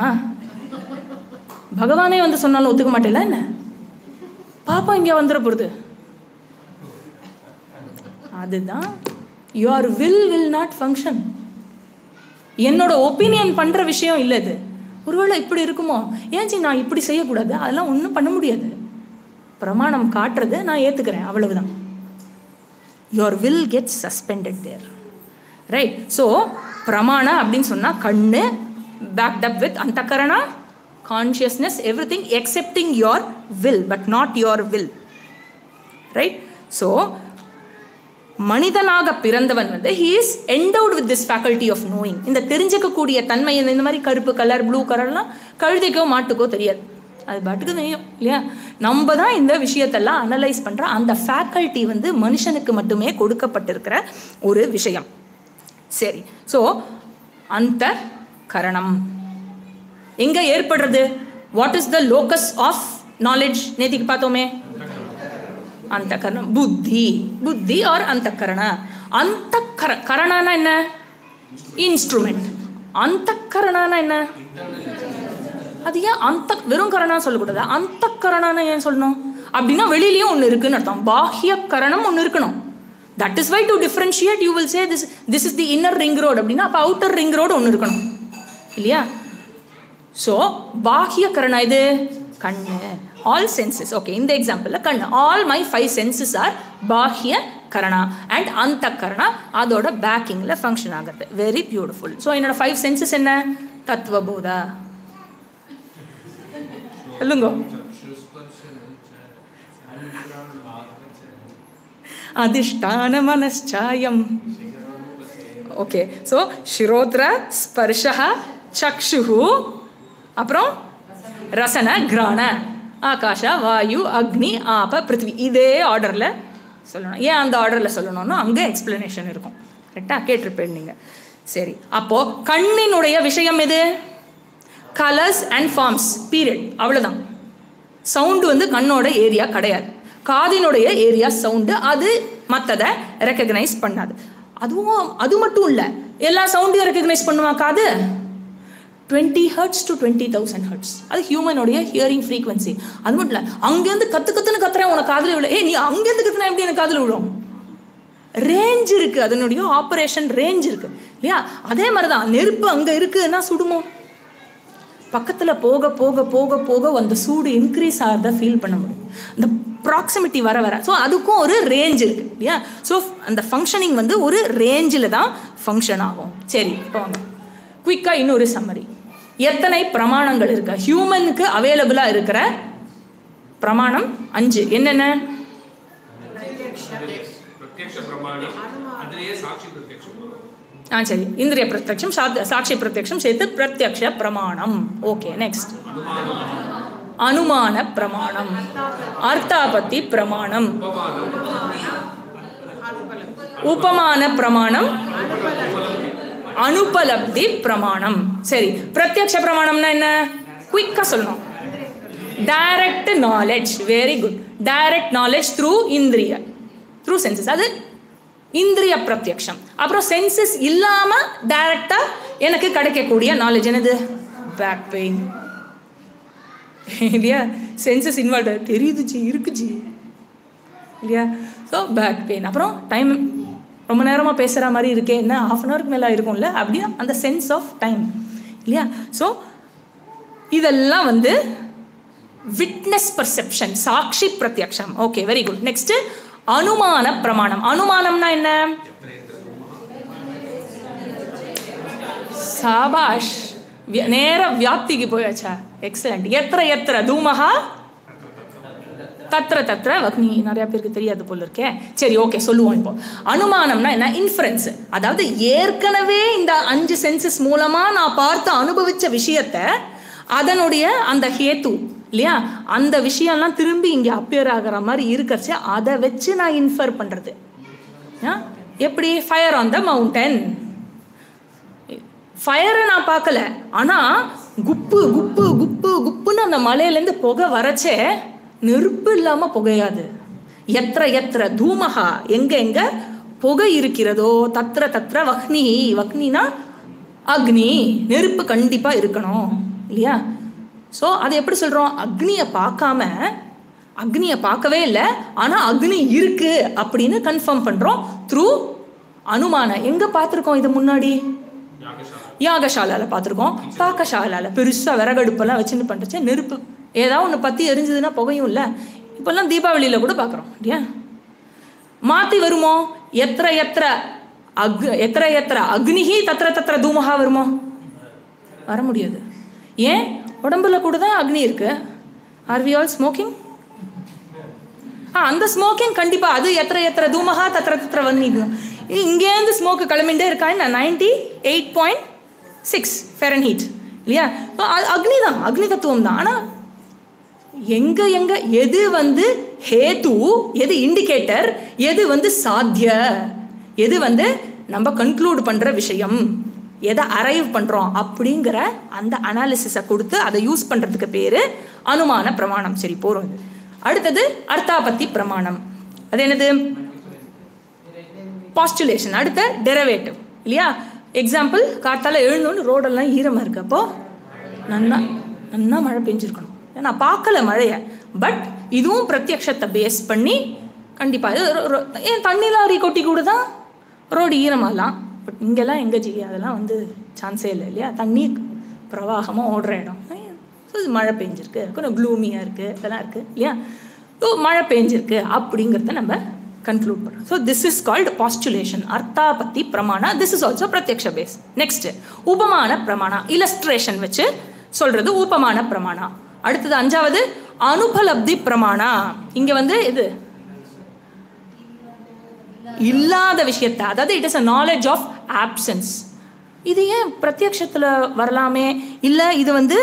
பகவானே வந்து சொன்னாலும் ஒத்துக்க மாட்டேல என்ன? பாப்பா இங்கே வந்துட போறது. அதுதான் your will not function. என்னோட ஒப்பீனியன் பண்ற விஷயம் இல்லை இது. ஒருவேளை இப்படி இருக்குமோ, ஏன்ச்சி நான் இப்படி செய்யக்கூடாது, அதெல்லாம் ஒன்றும் பண்ண முடியாது. பிரமாணம் காட்டுறது நான் ஏத்துக்கிறேன், அவ்வளவுதான். your will gets suspended there, right? So pramana அப்படின்னு சொன்னா கண்ணு backed up with antakarana, consciousness, everything excepting your will but not your will, right? So மனிதனாக பிறந்தவன் வந்து he is endowed with this faculty of knowing. இந்த தெரிஞ்சுக்கக்கூடிய தன்மை. இந்த மாதிரி கருப்பு கலர் ப்ளூ கலர்லாம் கழுதைக்கோ மாட்டுக்கோ தெரியாது, அது பாட்டுக்கு தெரியும் இல்லையா? நம்ம தான் இந்த விஷயத்தெல்லாம் அனலைஸ் பண்ற அந்த ஃபேக்கல்ட்டி வந்து மனுஷனுக்கு மட்டுமே கொடுக்கப்பட்டிருக்கிற ஒரு விஷயம். சரி, ஸோ அந்த கரணம் எங்க ஏற்படுறது? What is the locus of knowledge? நேத்திக்கு பார்த்தோமே, அந்த கரணம். புத்தி, புத்தி ஆர் அந்த கரண. அந்த கரணனா என்ன? இன்ஸ்ட்ருமெண்ட். அந்த கரணானா என்ன? அது ஏன் அந்த வெறும் கரணா சொல்லக்கூடாது, அந்த கரணான ஏன் சொல்லணும்? அப்படின்னா வெளியிலயும் ஒன்று இருக்குன்னு அர்த்தம். பாஹ்ய கரணம் ஒன்று இருக்கணும். That is why to differentiate you will say this is the inner ring road அப்படின்னா அப்போ outer ring road ஒன்று இருக்கணும் இல்லையா? ஸோ பாஹ்ய கரணா இது கண்ணு, all senses. ஓகே, இந்த எக்ஸாம்பிளில் கண்ணு, all my 5 senses are பாஹ்ய கரணா and அந்த கரணா அதோட பேக்கிங்கில் ஃபங்க்ஷன் ஆகிறது. Very beautiful. ஸோ என்னோட 5 senses என்ன? தத்துவபோதா சொல்லுங்க. அதிஷ்டான மனச்சாயம். ஓகே, ஸோ ஸ்ரோத்ர ஸ்பர்ஷः சக்ஷுः, அப்புறம் ரசன கிராண ஆகாஷ வாயு அக்னி ஆப பிருத்திவி. இதே ஆர்டரில் சொல்லணும். ஏன் அந்த ஆர்டரில் சொல்லணும்னா அங்கே எக்ஸ்பிளனேஷன் இருக்கும். கரெக்டாக கேட்டிருப்பேன் நீங்கள். சரி, அப்போது கண்ணினுடைய விஷயம் எது? கலர்ஸ் அண்ட் ஃபார்ம்ஸ், பீரியட், அவ்வளோதான். சவுண்டு வந்து கண்ணோட ஏரியா கிடையாது. காதினுடைய ஏரியா சவுண்டு, அது மற்றதை ரெக்கக்னைஸ் பண்ணாது. அது மட்டும் இல்லை, எல்லா சவுண்டையும் ரெக்கக்னைஸ் பண்ணுமா காது? 20 Hz to 20,000 Hz, அது ஹியூமனுடைய ஹியரிங் ஃப்ரீக்வன்சி. அது மட்டும் இல்லை, அங்கேருந்து கத்துன்னு கத்துறேன் உனக்கு காதில் விழு. நீ அங்கேருந்து கத்துனா எப்படி எனக்கு காதில் விழும்? ரேஞ்ச் இருக்கு, அதனுடைய ஆப்ரேஷன் ரேஞ்ச் இருக்கு இல்லையா? அதே மாதிரி தான் நெருப்பு அங்கே இருக்குன்னா சுடுமோ? பக்கத்தில் போக போக போக போக அந்த சூடு இன்க்ரீஸ் ஆகிறத ஃபீல் பண்ண முடியும், அந்த ப்ராக்சிமிட்டி வர வர. ஸோ அதுக்கும் ஒரு ரேஞ்ச் இருக்குது இல்லையா? ஸோ அந்த ஃபங்க்ஷனிங் வந்து ஒரு ரேஞ்சில் தான் ஃபங்க்ஷன் ஆகும். சரி, இப்போ வாங்க குயிக்காக இன்னொரு சம்மரி. எத்தனை பிரமாணங்கள் இருக்கு ஹியூமனுக்கு அவைலபிளாக இருக்கிற பிரமாணம்? 5. என்னென்ன? சரி, இந்திரிய பிரத்யக்ஷம், சாட்சி பிரத்யக்ஷம் சேர்த்து பிரத்யக்ஷ பிரமாணம். ஓகே, நெக்ஸ்ட் அனுமான பிரமாணம், அர்த்தாபத்தி பிரமாணம், உபமான பிரமாணம், அனுபலப்தி பிரமாணம். சரி, பிரத்யக்ஷ பிரமாணம்னா என்ன? குயிக்கா சொல்லணும். Direct knowledge. Very good. Direct knowledge through இந்திரிய, த்ரூ சென்சஸ், அது இந்திரிய பிரத்யக்ஷம். அப்புறம் சென்சஸ் இல்லாம டைரக்டா எனக்கு கிடைக்கக்கூடிய நாலேஜ் என்னது? பேக் பெயின் இல்லையா? சென்சஸ் இன்வால்வ் தெரியுது ஜி, இருக்கு ஜி இல்லையா? So back pain. அப்புறம் டைம், ரொம்ப நேரமாக பேசுகிற மாதிரி இருக்கே, என்ன ½ hour மேலே இருக்கும்ல, அப்படியா அந்த சென்ஸ் ஆஃப் டைம் இல்லையா? ஸோ இதெல்லாம் வந்து விட்னஸ் பர்செப்ஷன், சாட்சி பிரத்யக்ஷம். Okay, very good. நெக்ஸ்ட் அனுமான பிரமாணம். அனுமானம்னா என்ன? சாபாஷ், நேர வியாப்திக்கு போயாச்சா? எக்ஸலண்ட். எத்திர எத்திர தூமஹா தத்திர தத்திர வக்னி. நிறைய பேருக்கு தெரியாது போல இருக்கே. சரி, ஓகே, சொல்லுவோம். இப்போ அனுமானம்னா என்ன? இன்ஃபரன்ஸ். அதாவது ஏற்கனவே இந்த 5 சென்சஸ் மூலமா நான் பார்த்து அனுபவிச்ச விஷயத்த, அதனுடைய அந்த ஹேத்து இல்லையா, அந்த விஷயம்லாம் திரும்பி இங்கே அப்பியர் ஆகிற மாதிரி இருக்கிறச்சு, அதை வச்சு நான் இன்ஃபர் பண்ணுறது. எப்படி? Fire on the mountain. ஃபயரை நான் பார்க்கல, ஆனால் குப்பு குப்பு குப்பு குப்புன்னு அந்த மலையிலேருந்து புகை வரச்சே நெருப்பு இல்லாமல் புகையாது. எத்திர எத்திர தூமஹா, எங்கே எங்கே புகை இருக்கிறதோ, தத்திர தத்திர வக்னி. வக்னினா அக்னி, நெருப்பு கண்டிப்பாக இருக்கணும் இல்லையா? ஸோ அதை எப்படி சொல்கிறோம்? அக்னியை பார்க்காம, அக்னியை பார்க்கவே இல்லை, ஆனால் அக்னி இருக்கு அப்படின்னு கன்ஃபார்ம் பண்ணுறோம் த்ரூ அனுமான. எங்கே பார்த்துருக்கோம் இது முன்னாடி? யாகசாலாவில் பார்த்துருக்கோம். பாக்கசாலாவில் பெருசாக விறகடுப்பெல்லாம் வச்சுன்னு பண்ணுறச்சு நெருப்பு ஏதாவது ஒன்று பற்றி எரிஞ்சதுன்னா புகையும் இல்லை. இப்போல்லாம் தீபாவளியில் கூட பார்க்குறோம் இல்லையா? மாற்றி வருமோ? எத்திர எத்திர எத்திர எத்திர அக்னிஹி தத்திர தத்திர தூமஹா வருமோ? வர முடியாது. ஏன்? உடம்புல கூட தான் அக்னி இருக்கு. Are we all smoking? அந்த ஸ்மோக்கிங் கண்டிப்பாக அது எத்திர எத்திர தூமஹா தத்திர தத்திர வன்னிது. இங்கேருந்து ஸ்மோக்கு கிளம்பிகிட்டே இருக்காங்க. 98.6 Fahrenheit இல்லையா? அக்னி தான், அக்னி தத்துவம் தான். ஆனால் எங்கே எங்கே எது வந்து ஹேத்து, எது இண்டிகேட்டர், எது வந்து சாத்திய, எது வந்து நம்ம கன்க்ளூட் பண்ணுற விஷயம், எதை அரைவ் பண்ணுறோம் அப்படிங்கிற அந்த அனாலிசிஸை கொடுத்து அதை யூஸ் பண்ணுறதுக்கு பேர் அனுமான பிரமாணம். சரி, போகிறோம். இது அடுத்தது அர்த்தாபத்தி பிரமாணம். அது என்னது? பாஸ்டுலேஷன். அடுத்த டெரிவேட்டிவ் இல்லையா? எக்ஸாம்பிள், காத்தால எழுந்தோன்னு ரோடெல்லாம் ஈரமாக இருக்கு, அப்போது நன்னா மழை பெஞ்சிருக்கணும். நான் பார்க்கல மழையை, பட் இதுவும் பிரத்யக்ஷத்தை பேஸ் பண்ணி கண்டிப்பாக ஏன் தண்ணி லாரி கொட்டி கூட தான் ரோடு ஈரமாகலாம். பட் இங்கெல்லாம் எங்கே அதெல்லாம் வந்து சான்ஸே இல்லை இல்லையா. தண்ணீர் பிரவாகமாக ஓடுற இடம், ஸோ இது மழை பெஞ்சிருக்கு, கொஞ்சம் க்ளூமியாக இருக்குது, இதெல்லாம் இருக்குது இல்லையா. ஸோ மழை பெஞ்சிருக்கு அப்படிங்கிறத நம்ம கன்க்ளூட் பண்ணுறோம். So this is called postulation, அர்த்தாபத்தி பிரமாணா. திஸ் இஸ் ஆல்சோ பிரத்யக்ஷ பேஸ். நெக்ஸ்ட் உபமான பிரமாணா, இலஸ்ட்ரேஷன் வச்சு சொல்றது உபமான பிரமாணா. அடுத்தது 5வது அனுபலப்தி பிரமாணா. இங்க வந்து இது இல்லாத விஷயத்தை, அதாவது it is a knowledge of absence. இது ஏன் பிரத்யக்ஷத்தில் வரலாமே, இல்லை இது வந்து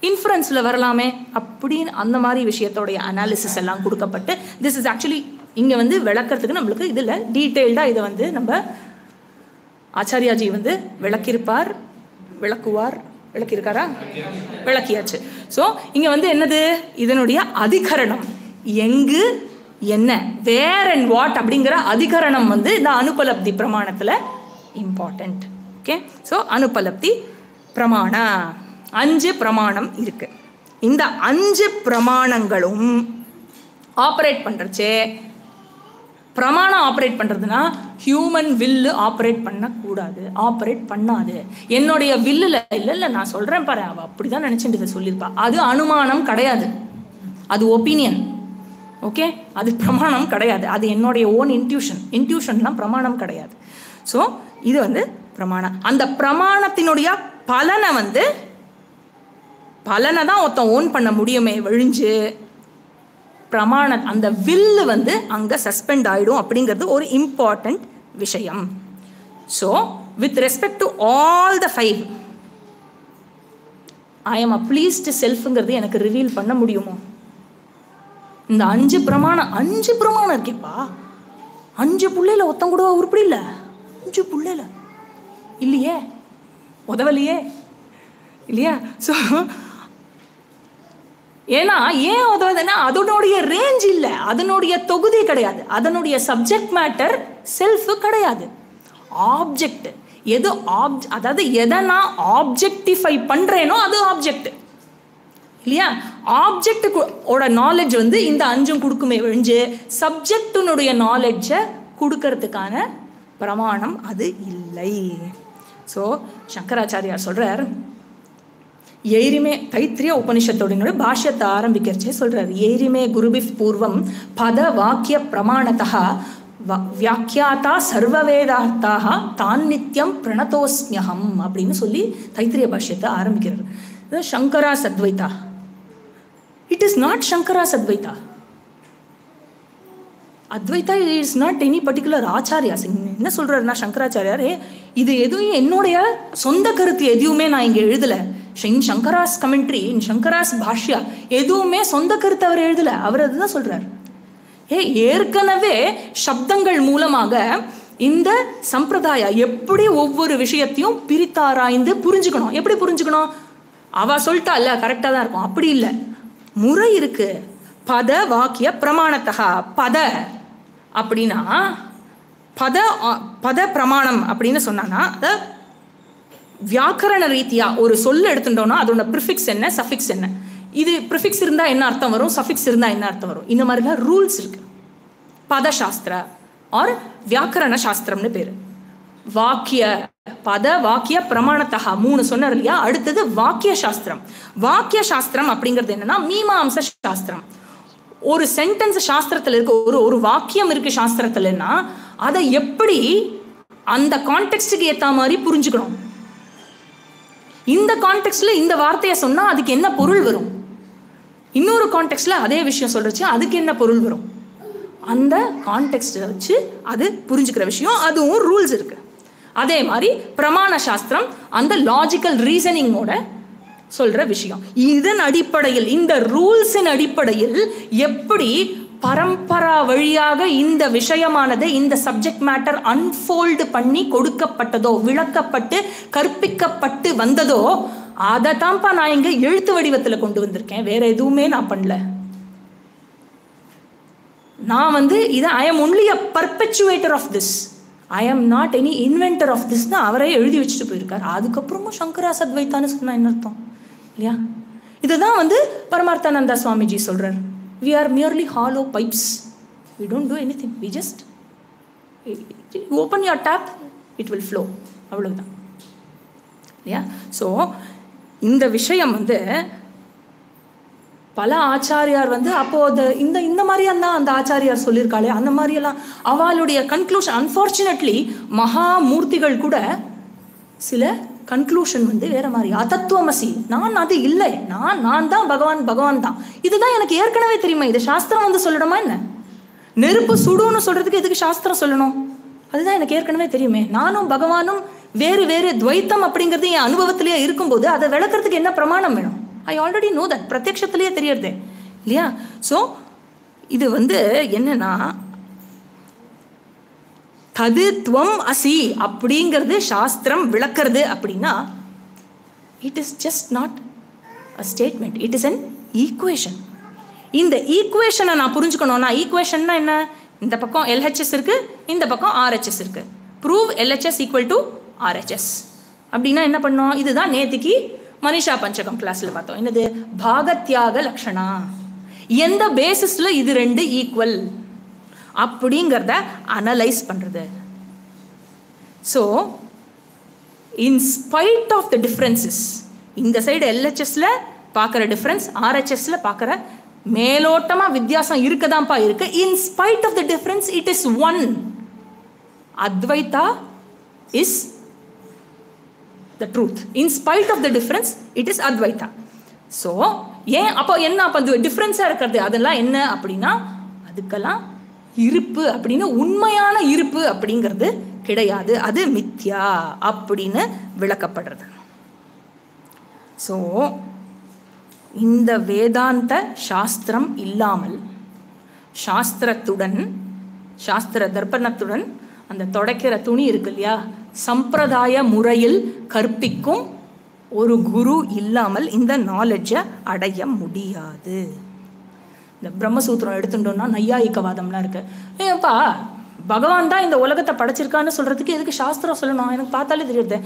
இன்ஃபரன்ஸில் வரலாமே அப்படின்னு அந்த மாதிரி விஷயத்தோடைய அனாலிசிஸ் எல்லாம் கொடுக்கப்பட்டு, திஸ் இஸ் ஆக்சுவலி இங்கே வந்து விளக்கிறதுக்கு நம்மளுக்கு இதில் டீட்டெயில்டாக இதை வந்து நம்ம ஆச்சாரியாஜி வந்து விளக்கியிருக்காரா? விளக்கியாச்சு. ஸோ இங்கே வந்து என்னது, இதனுடைய அதிகரணம் எங்கு என்ன, வேர் அண்ட் வாட் அப்படிங்கிற அதிகரணம் வந்து இந்த அனுபலப்தி பிரமாணத்தில் இம்பார்ட்டன்ட். ஓகே, ஸோ அனுபலப்தி பிரமாணா 5 பிரமாணம் இருக்கு. இந்த 5 பிரமாணங்களும் ஆப்ரேட் பண்றச்சே, பிரமாணம் ஆப்ரேட் பண்றதுன்னா ஹியூமன் வில்லு ஆப்ரேட் பண்ணக்கூடாது, ஆப்ரேட் பண்ணாது. என்னுடைய வில்லுல இல்லை நான் சொல்றேன் பாரு, அவ அப்படிதான் நினைச்சுட்டு இதை சொல்லியிருப்பா, அது அனுமானம் கிடையாது, அது ஒப்பீனியன். ஓகே, அது பிரமாணம் கிடையாது, அது என்னுடைய ஓன் இன்ட்யூஷன்லாம் பிரமாணம் கிடையாது. ஸோ இது வந்து பிரமாணம். அந்த பிரமாணத்தினுடைய பலனை தான் ஒருத்தன் ஓன் பண்ண முடியுமே ஒழிஞ்சு பிரமாண அந்த வில்லு வந்து அங்கே சஸ்பெண்ட் ஆகிடும் அப்படிங்கிறது ஒரு இம்பார்ட்டன்ட் விஷயம். So with respect to all the 5 I am a pleased செல்ஃப்ங்கிறது எனக்கு ரிவீல் பண்ண முடியுமோ? இந்த 5 பிரமாணம் இருக்கேப்பா, 5 புள்ளையில ஒருத்தன் கூட உருப்படி இல்லை, 5 புள்ளையில இல்லையே, உதவலையே இல்லையா. ஸோ ஏன்னா ஏன் உதவுதுன்னா அதனுடைய ரேஞ்ச் இல்லை, அதனுடைய தொகுதி கிடையாது, அதனுடைய சப்ஜெக்ட் மேட்டர் செல்ஃப் கிடையாது, ஆப்ஜெக்ட். எது அதாவது எதை நான் ஆப்ஜெக்டிஃபை பண்றேனோ அது ஆப்ஜெக்ட் இல்லையா. ஆப்ஜெக்டோட நாலேஜ் வந்து இந்த 5 கொடுக்குமே ஒழிஞ்சு சப்ஜெக்டினுடைய நாலேஜை கொடுக்கறதுக்கான பிரமாணம் அது இல்லை. ஸோ சங்கராச்சாரியார் சொல்றார், எய்ரிமே தைத்திரிய உபனிஷத்தோட பாஷ்யத்தை ஆரம்பிக்கிறச்சே சொல்றாரு, எய்ரிமே குருபிஃப் பூர்வம் பத வாக்கிய பிரமாணத்தா வியாக்கியாத்தா சர்வவேதார்த்தாக தான் நித்தியம் பிரணதோஸ்மியகம் அப்படின்னு சொல்லி தைத்திரிய பாஷ்யத்தை ஆரம்பிக்கிறார். சங்கரா சத்வைதா, இட் இஸ் நாட் சங்கரா சத்வைதா. Advaita is not any particular ஆச்சாரியா. என்ன சொல்றாருன்னா சங்கராச்சாரியார், இது எதுவும் என்னுடைய சொந்த கருத்து எதுவுமே நான் இங்கே எழுதல. இன் சங்கராஸ் கமெண்ட்ரி, இன் சங்கராஸ் பாஷ்யா எதுவுமே சொந்த கருத்து அவர் எழுதல. அவர் அதுதான் சொல்றார். ஏற்கனவே சப்தங்கள் மூலமாக இந்த சம்பிரதாய எப்படி ஒவ்வொரு விஷயத்தையும் பிரித்தாராய்ந்து புரிஞ்சுக்கணும். எப்படி புரிஞ்சுக்கணும்? அவ சொல்லிட்டா இல்ல கரெக்டா தான் இருக்கும், அப்படி இல்லை, முறை இருக்கு. பத வாக்கிய பிரமாணத்தகா, பத அப்படின்னா பத பிரமாணம் அப்படின்னு சொன்னா வியாக்கரண ரீதியா ஒரு சொல்ல எடுத்துட்டோம்னா அதோட ப்ரிஃபிக்ஸ் என்ன, சஃபிக்ஸ் என்ன, இது ப்ரிஃபிக்ஸ் இருந்தா என்ன அர்த்தம் வரும், சஃபிக்ஸ் இருந்தா என்ன அர்த்தம் வரும், இந்த மாதிரிலாம் ரூல்ஸ் இருக்கு. பதசாஸ்திர ஆர் வியாக்கரண சாஸ்திரம்னு பேரு. வாக்கிய பத வாக்கிய பிரமாணத்தகா 3 சொன்னார் இல்லையா. அடுத்தது வாக்கிய சாஸ்திரம். வாக்கிய சாஸ்திரம் அப்படிங்கிறது என்னன்னா மீமாம்ச சாஸ்திரம். ஒரு சென்டென்ஸ் சாஸ்திரத்துல இருக்கு, ஒரு வாக்கியம் இருக்கு சாஸ்திரத்துலன்னா அதை எப்படி அந்த கான்டெக்ஸ்டுக்கு ஏற்ற மாதிரி புரிஞ்சுக்கணும். இந்த கான்டெக்ட்ல இந்த வார்த்தையை சொன்னா அதுக்கு என்ன பொருள் வரும், இன்னொரு கான்டெக்ட்ல அதே விஷயம் சொல்றச்சு அதுக்கு என்ன பொருள் வரும், அந்த கான்டெக்ட் வச்சு அது புரிஞ்சுக்கிற விஷயம், அதுவும் ரூல்ஸ் இருக்கு. அதே மாதிரி பிரமாண சாஸ்திரம் அந்த லாஜிக்கல் ரீசனிங்கோட சொல்ற விஷயம். இதன் அடிப்படையில், இந்த ரூல்ஸின் அடிப்படையில் எப்படி பரம்பரா வழியாக இந்த விஷயமானது, இந்த சப்ஜெக்ட் மேட்டர் அன்ஃபோல்டு பண்ணி கொடுக்கப்பட்டதோ, விளக்கப்பட்டு கற்பிக்கப்பட்டு வந்ததோ, அதை தான்ப்பா நான் இங்க எழுத்து வடிவத்தில் கொண்டு வந்திருக்கேன். வேற எதுவுமே நான் பண்ணல. நான் இதை I am only a perpetuator of this. I am not any inventor of திஸ்னு அவரே எழுதி வச்சுட்டு போயிருக்காரு. அதுக்கப்புறமும் சங்கரா சத்வைத்தான்னு சொன்னா என்ன அர்த்தம் இல்லையா? இதுதான் வந்து பரமார்த்தானந்தா சுவாமிஜி சொல்றார். We are merely hollow pipes. We don't do anything. We just open your tap, it will flow. அவ்வளவுதான் இல்லையா? ஸோ இந்த விஷயம் வந்து பல ஆச்சாரியார் வந்து அப்போ இந்த மாதிரியெல்லாம் அந்த ஆச்சாரியார் சொல்லியிருக்காளே அந்த மாதிரியெல்லாம் அவளுடைய கன்க்ளூஷன். அன்ஃபார்ச்சுனேட்லி மகாமூர்த்திகள் கூட சில கன்க்ளூஷன் வந்து வேற மாதிரி. அதத்துவமசி, நான் அது இல்லை, நான் தான் பகவான், பகவான் தான். இதுதான் எனக்கு ஏற்கனவே தெரியுமா, இது சாஸ்திரம் வந்து சொல்லணுமா என்ன? நெருப்பு சுடுன்னு சொல்றதுக்கு எதுக்கு சாஸ்திரம் சொல்லணும்? அதுதான் எனக்கு ஏற்கனவே தெரியுமே. நானும் பகவானும் வேறு வேறு துவைத்தம் அப்படிங்கிறது என் அனுபவத்திலேயே இருக்கும்போது அதை விளக்குறதுக்கு என்ன பிரமாணம் வேணும்? I already know that. பிரத்யக்ஷத்திலேயே தெரியறது இல்லையா? ஸோ இது வந்து என்னன்னா தது துவம் அசி அப்படிங்கிறது சாஸ்திரம் விளக்குறது அப்படின்னா it is just not a statement, it is an equation. இந்த ஈக்குவேஷனை நான் புரிஞ்சுக்கணும்னா, ஈக்குவேஷன்னா என்ன? இந்த பக்கம் LHS இருக்கு, இந்த பக்கம் RHS இருக்கு. Prove LHS equal to RHS அப்படின்னா என்ன பண்ணோம்? இதுதான் நேத்திக்கு மனிஷா பஞ்சகம் கிளாஸ்ல பார்த்தோம். என்னது? பாகத்யாக லக்ஷணா. எந்த பேசிஸ்ல இது ரெண்டு ஈக்குவல் அப்படிங்கிறத அனலைஸ் பண்றது. So in spite of the differences, இந்த சைடு LHSல பார்க்குற டிஃபரன்ஸ் RHSல பார்க்குற மேலோட்டமா வித்தியாசம் இருக்கதான்ப்பா இருக்கு. In spite of the difference it is one. Advaita is the truth. In spite of the difference, it is Advaita. So, ஏன் அப்போ என்ன? அப்போ டிஃப்ரென்ஸாக இருக்கிறது அதெல்லாம் என்ன அப்படின்னா, அதுக்கெல்லாம் இருப்பு அப்படின்னு உண்மையான இருப்பு அப்படிங்கிறது கிடையாது, அது மித்யா அப்படின்னு விளக்கப்படுறது. ஸோ இந்த வேதாந்த சாஸ்திரம் இல்லாமல், சாஸ்திரத்துடன், சாஸ்திர தர்ப்பணத்துடன் அந்த தொடக்கிற துணி இருக்கு இல்லையா, சம்பிரதாய முறையில் கற்பிக்கும் ஒரு குரு இல்லாமல் இந்த நாலேஜை அடைய முடியாது. இந்த பிரம்மசூத்திரம் எடுத்துட்டோம்னா நையாயிக்கவாதம்லாம் இருக்கு. ஏப்பா பகவான் தான் இந்த உலகத்தை படைச்சிருக்கான்னு சொல்றதுக்கு எதுக்கு சாஸ்திரம் சொல்லணும்? எனக்கு பார்த்தாலே தெரியுது.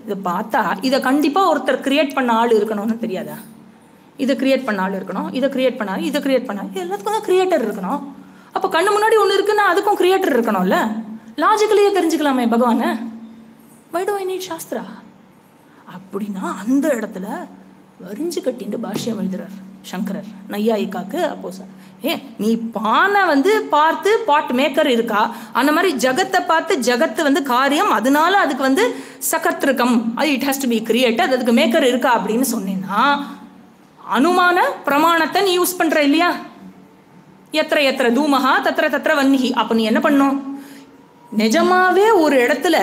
இதை பார்த்தா இதை கண்டிப்பாக ஒருத்தர் கிரியேட் பண்ண ஆள் இருக்கணும்னு தெரியாதா? இதை கிரியேட் பண்ண ஆள் இருக்கணும், இதை கிரியேட் பண்ண, இதை கிரியேட் பண்ண, எல்லாத்துக்கும் தான் கிரியேட்டர் இருக்கணும். அப்போ கண்ணு முன்னாடி ஒன்று இருக்குன்னா அதுக்கும் கிரியேட்டர் இருக்கணும்ல. லாஜிக்கலியே தெரிஞ்சுக்கலாமே பகவானை. Why do I need Sastra? அப்படின்னா அந்த இடத்துல வரிஞ்சு கட்டிட்டு பாஷ்யம் எழுதுறார் சங்கரர் நையாயிக்காக்கு. அப்போ சார் நீ பானை வந்து பார்த்து பாட் மேக்கர் இருக்கா, அந்த மாதிரி ஜகத்தை பார்த்து ஜகத்து வந்து காரியம், அதனால அதுக்கு வந்து சகத்ருக்கம், அது it has to be created, அதுக்கு மேக்கர் இருக்கா அப்படின்னு சொன்னேன்னா அனுமான பிரமாணத்தை நீ யூஸ் பண்ற இல்லையா? எத்திர எத்திர தூமஹா தத்திர தத்திர வன்னிஹி. அப்போ நீ என்ன பண்ணும்? நிஜமாவே ஒரு இடத்துல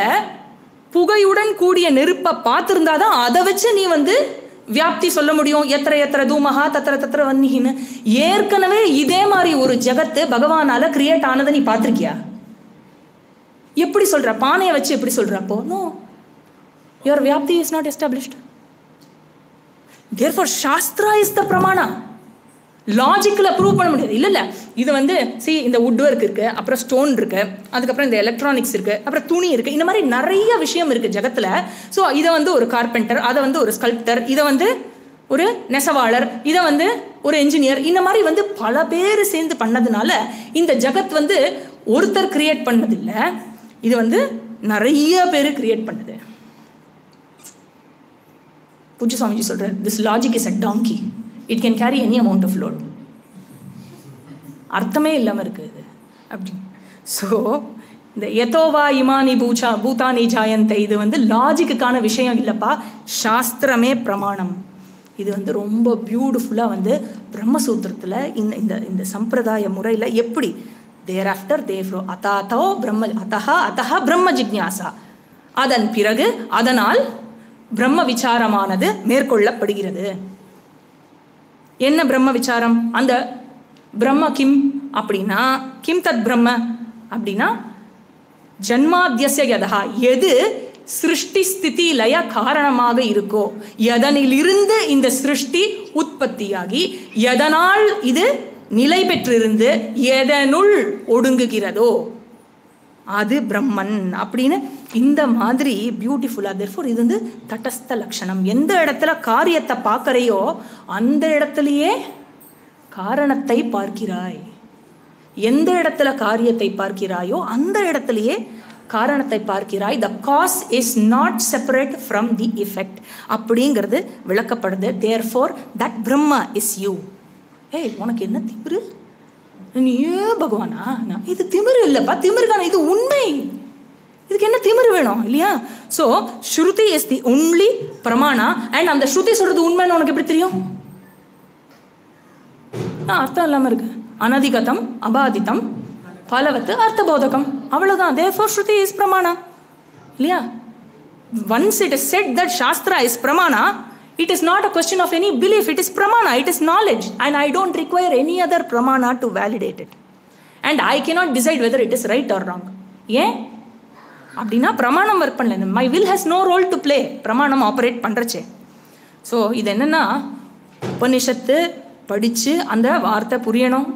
புகையுடன் கூடிய நெருப்பை பார்த்துருந்தாதான் அதை வச்சு நீ வந்து வியாப்தி சொல்ல முடியும். எத்திர எத்திர தூமஹா தத்திர தத்திர வன்னிஹின்னு. ஏற்கனவே இதே மாதிரி ஒரு ஜகத்து பகவானால கிரியேட் ஆனதை நீ பார்த்திருக்கியா? எப்படி சொல்ற? பானையை வச்சு எப்படி சொல்ற? அப்போ நோ, யுவர் வியாப்தி இஸ் நாட் எஸ்டாப்ளிஷ்ட். therefore சாஸ்திரா இஸ் த பிரமாணா. லாஜிக்கல ப்ரூவ் பண்ண முடியாது. இல்லை இது வந்து இந்த வுட் ஒர்க் இருக்கு, அப்புறம் ஸ்டோன் இருக்கு, அதுக்கப்புறம் இந்த எலக்ட்ரானிக்ஸ் இருக்கு, அப்புறம் துணி இருக்கு, இந்த மாதிரி நிறைய விஷயம் இருக்கு ஜகத்துல. ஸோ இதை வந்து ஒரு கார்பெண்டர், அதை வந்து ஒரு ஸ்கல்ப்டர், இதை வந்து ஒரு நெசவாளர், இதை வந்து ஒரு என்ஜினியர், இந்த மாதிரி வந்து பல பேர் சேர்ந்து பண்ணதுனால இந்த ஜகத் வந்து ஒருத்தர் கிரியேட் பண்ணதில்லை, இது வந்து நிறைய பேர் கிரியேட் பண்ணுது. பூஜ்ய சுவாமிஜி சொல்றார், this logic is a donkey, it can carry any amount of load. அர்த்தமே இல்லாமல் இருக்குது அப்படி. ஸோ இந்த எதோவா இமானி பூதானி ஜாயந்தை, இது வந்து லாஜிக்குக்கான விஷயம் இல்லைப்பா, சாஸ்திரமே பிரமாணம். இது வந்து ரொம்ப பியூட்டிஃபுல்லாக வந்து பிரம்மசூத்திரத்தில் இந்த இந்த சம்பிரதாய முறையில் எப்படி தேர் ஆஃப்டர் தேவ்ரோ அதாத்தோ பிரம்ம அத்தஹா பிரம்ம ஜிக்ஞாசா, அதன் பிறகு அதனால் பிரம்ம விசாரமானது மேற்கொள்ளப்படுகிறது. என்ன பிரம்ம விசாரம்? அந்த பிரம்ம கிம் அப்படின்னா, கிம் தத் பிரம்ம அப்படின்னா ஜன்மாத்யஸ்ய யதஹா, எது சிருஷ்டி ஸ்திதி லய காரணமாக இருக்கோ, எதனிலிருந்து இந்த சிருஷ்டி உற்பத்தியாகி எதனால் இது நிலை பெற்றிருந்து எதனுள் ஒடுங்குகிறதோ, அது பிரம்மன் அப்படின்னு இந்த மாதிரி பியூட்டிஃபுல்லா. தேர்ஃபோர் இது வந்து தட்டஸ்த லட்சணம். எந்த இடத்துல காரியத்தை பார்க்கறையோ அந்த இடத்துலயே காரணத்தை பார்க்கிறாய். எந்த இடத்துல காரியத்தை பார்க்கிறாயோ அந்த இடத்துலயே காரணத்தை பார்க்கிறாய். The cause is not separate from the effect அப்படிங்கிறது விளக்கப்படுது. Therefore that Brahma is you. ஏய், உனக்கு என்ன திமிரு? நீ பகவானா? இது திமிரு இல்லப்பா, திமிருக்கான இது உண்மை. இதுக்கு என்ன திமிரு வேணும் இல்லையா? ஸோ ஸ்ருதி இஸ் தி ஒன்லி பிரமாணா. அண்ட் அந்த ஸ்ருதி சொல்றது உண்மைன்னு உனக்கு எப்படி தெரியும்? அர்த்தம் இல்லாம இருக்கு. அனதிகதம் அபாதிதம் பலவத்து அர்த்தபோதகம், அவ்வளவுதான். therefore ஸ்ருதி இஸ் பிரமாணா இல்லையா? once it is said that shastra is pramana, it is not a question of any belief. It is pramana, it is knowledge, and I don't require any other pramana to validate it, and I cannot decide whether it is right or wrong. ஏன் அப்படின்னா பிரமாணம் work பண்ணல. my will has no role to play. பிரமாணம் operate பண்றச்சே. So இது என்னன்னா, உபனிஷத்து படிச்சு அந்த வார்த்தை புரியணும்.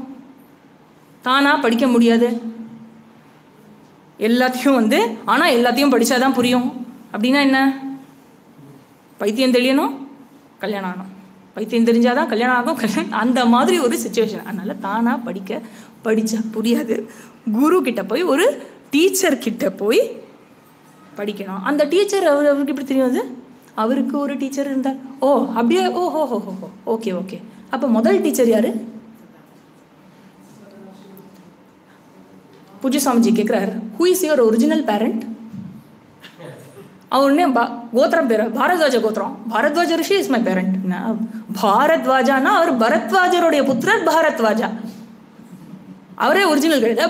தானா படிக்க முடியாது எல்லாத்தையும் வந்து. ஆனால் எல்லாத்தையும் படித்தாதான் புரியும். அப்படின்னா என்ன? பைத்தியம் தெரியணும், கல்யாணம் ஆகணும். பைத்தியம் தெரிஞ்சாதான் கல்யாணம் ஆகும், கல்யாணம், அந்த மாதிரி ஒரு சுச்சுவேஷன். அதனால தானாக படித்தா புரியாது. குரு கிட்ட போய், ஒரு டீச்சர் கிட்ட போய் படிக்கணும். அந்த டீச்சர் அவருக்கு எப்படி தெரியாது? அவருக்கு ஒரு டீச்சர் இருந்தார். ஓ அப்படியே, ஓஹோ ஹோ ஹோ ஹோ, ஓகே ஓகே. அப்போ முதல் டீச்சர் யாரு? பூஜ்ய சுவாமிஜி கேட்குறாரு, who is your original parent? அவனே கோத்திரம் பேர் பாரத்வாஜ கோத்திரம். பாரத்வாஜ ரிஷி இஸ் மை பேரண்ட். பாரத்வாஜானா அவர் பரத்வாஜருடைய புத்திரர் பாரத்வாஜா. அவரே ஒரிஜினல் கிடையாது.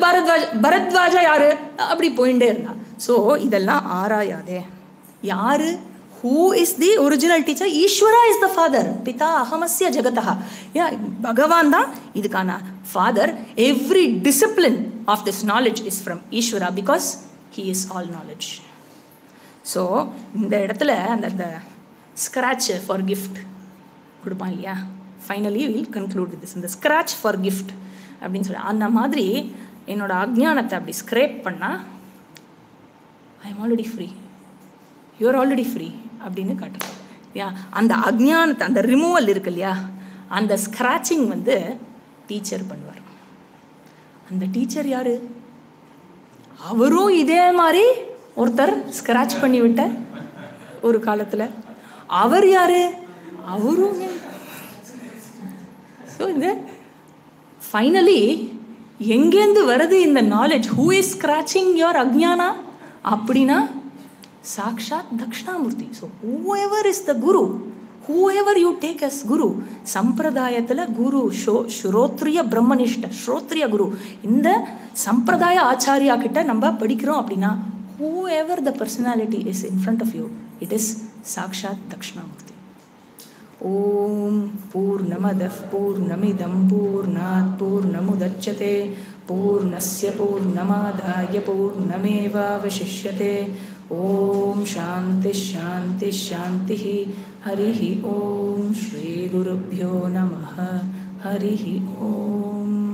பரத்வாஜா யாரு? அப்படி போயிட்டே இருந்தா. ஸோ இதெல்லாம் ஆராயாதே. யாரு? Who is the original teacher? Ishvara is the father. Pita ahamasya jagatah. Yeah, Bhagavan da idukana father. Every discipline of this knowledge is from Ishvara because he is all knowledge. So இந்த இடத்துல அந்த scratch for gift கொடுப்பான் இல்லையா? Finally we will conclude with this. இந்த scratch for gift அப்படின்னு சொல்லி அந்த மாதிரி என்னோட அஜ்ஞானத்தை அப்படி ஸ்க்ரேப் பண்ணா I am already free. You are already free அப்படின்னு காட்டுறோம் இல்லையா? அந்த அஜ்ஞானத்தை, அந்த ரிமூவல் இருக்கு இல்லையா, அந்த ஸ்க்ராச்சிங் வந்து டீச்சர் பண்ணுவார். அந்த டீச்சர் யாரு? அவரும் இதே மாதிரி ஒருத்தர் ஸ்க்ராட்ச் பண்ணி விட்ட ஒரு காலத்தில். அவர் யாரு? அவரும். ஸோ இந்த ஃபைனலி எங்கேருந்து வருது இந்த knowledge? Who is scratching your அஜ்ஞானா அப்படின்னா சாக்ஷாத் Dakshinamurthy. So whoever is the guru, whoever you take as guru, சம்பிரதாயத்தில் குரு ஸ்ரோத்ரிய பிரம்மனிஷ்ட ஸ்ரோத்ரிய குரு, இந்த சம்பிரதாய ஆச்சாரியா கிட்ட நம்ம படிக்கிறோம் அப்படின்னா whoever the personality is in front of you, it is சாக்ஷாத் தக்ஷணாமூர்த்தி. ஓம் பூர்ணமதః பூர்ணமிதம் பூர்ணாத் பூர்ணமுதச்யதே பூர்ணஸ்ய பூர்ணமாதாய பூர்ணமேவாவசிஷ்யதே. ஓம் சாந்தி சாந்தி சாந்தி. ஹரிஹி ஓம். ஸ்ரீ குருப்யோ நமः. ஹரிஹி ஓம்.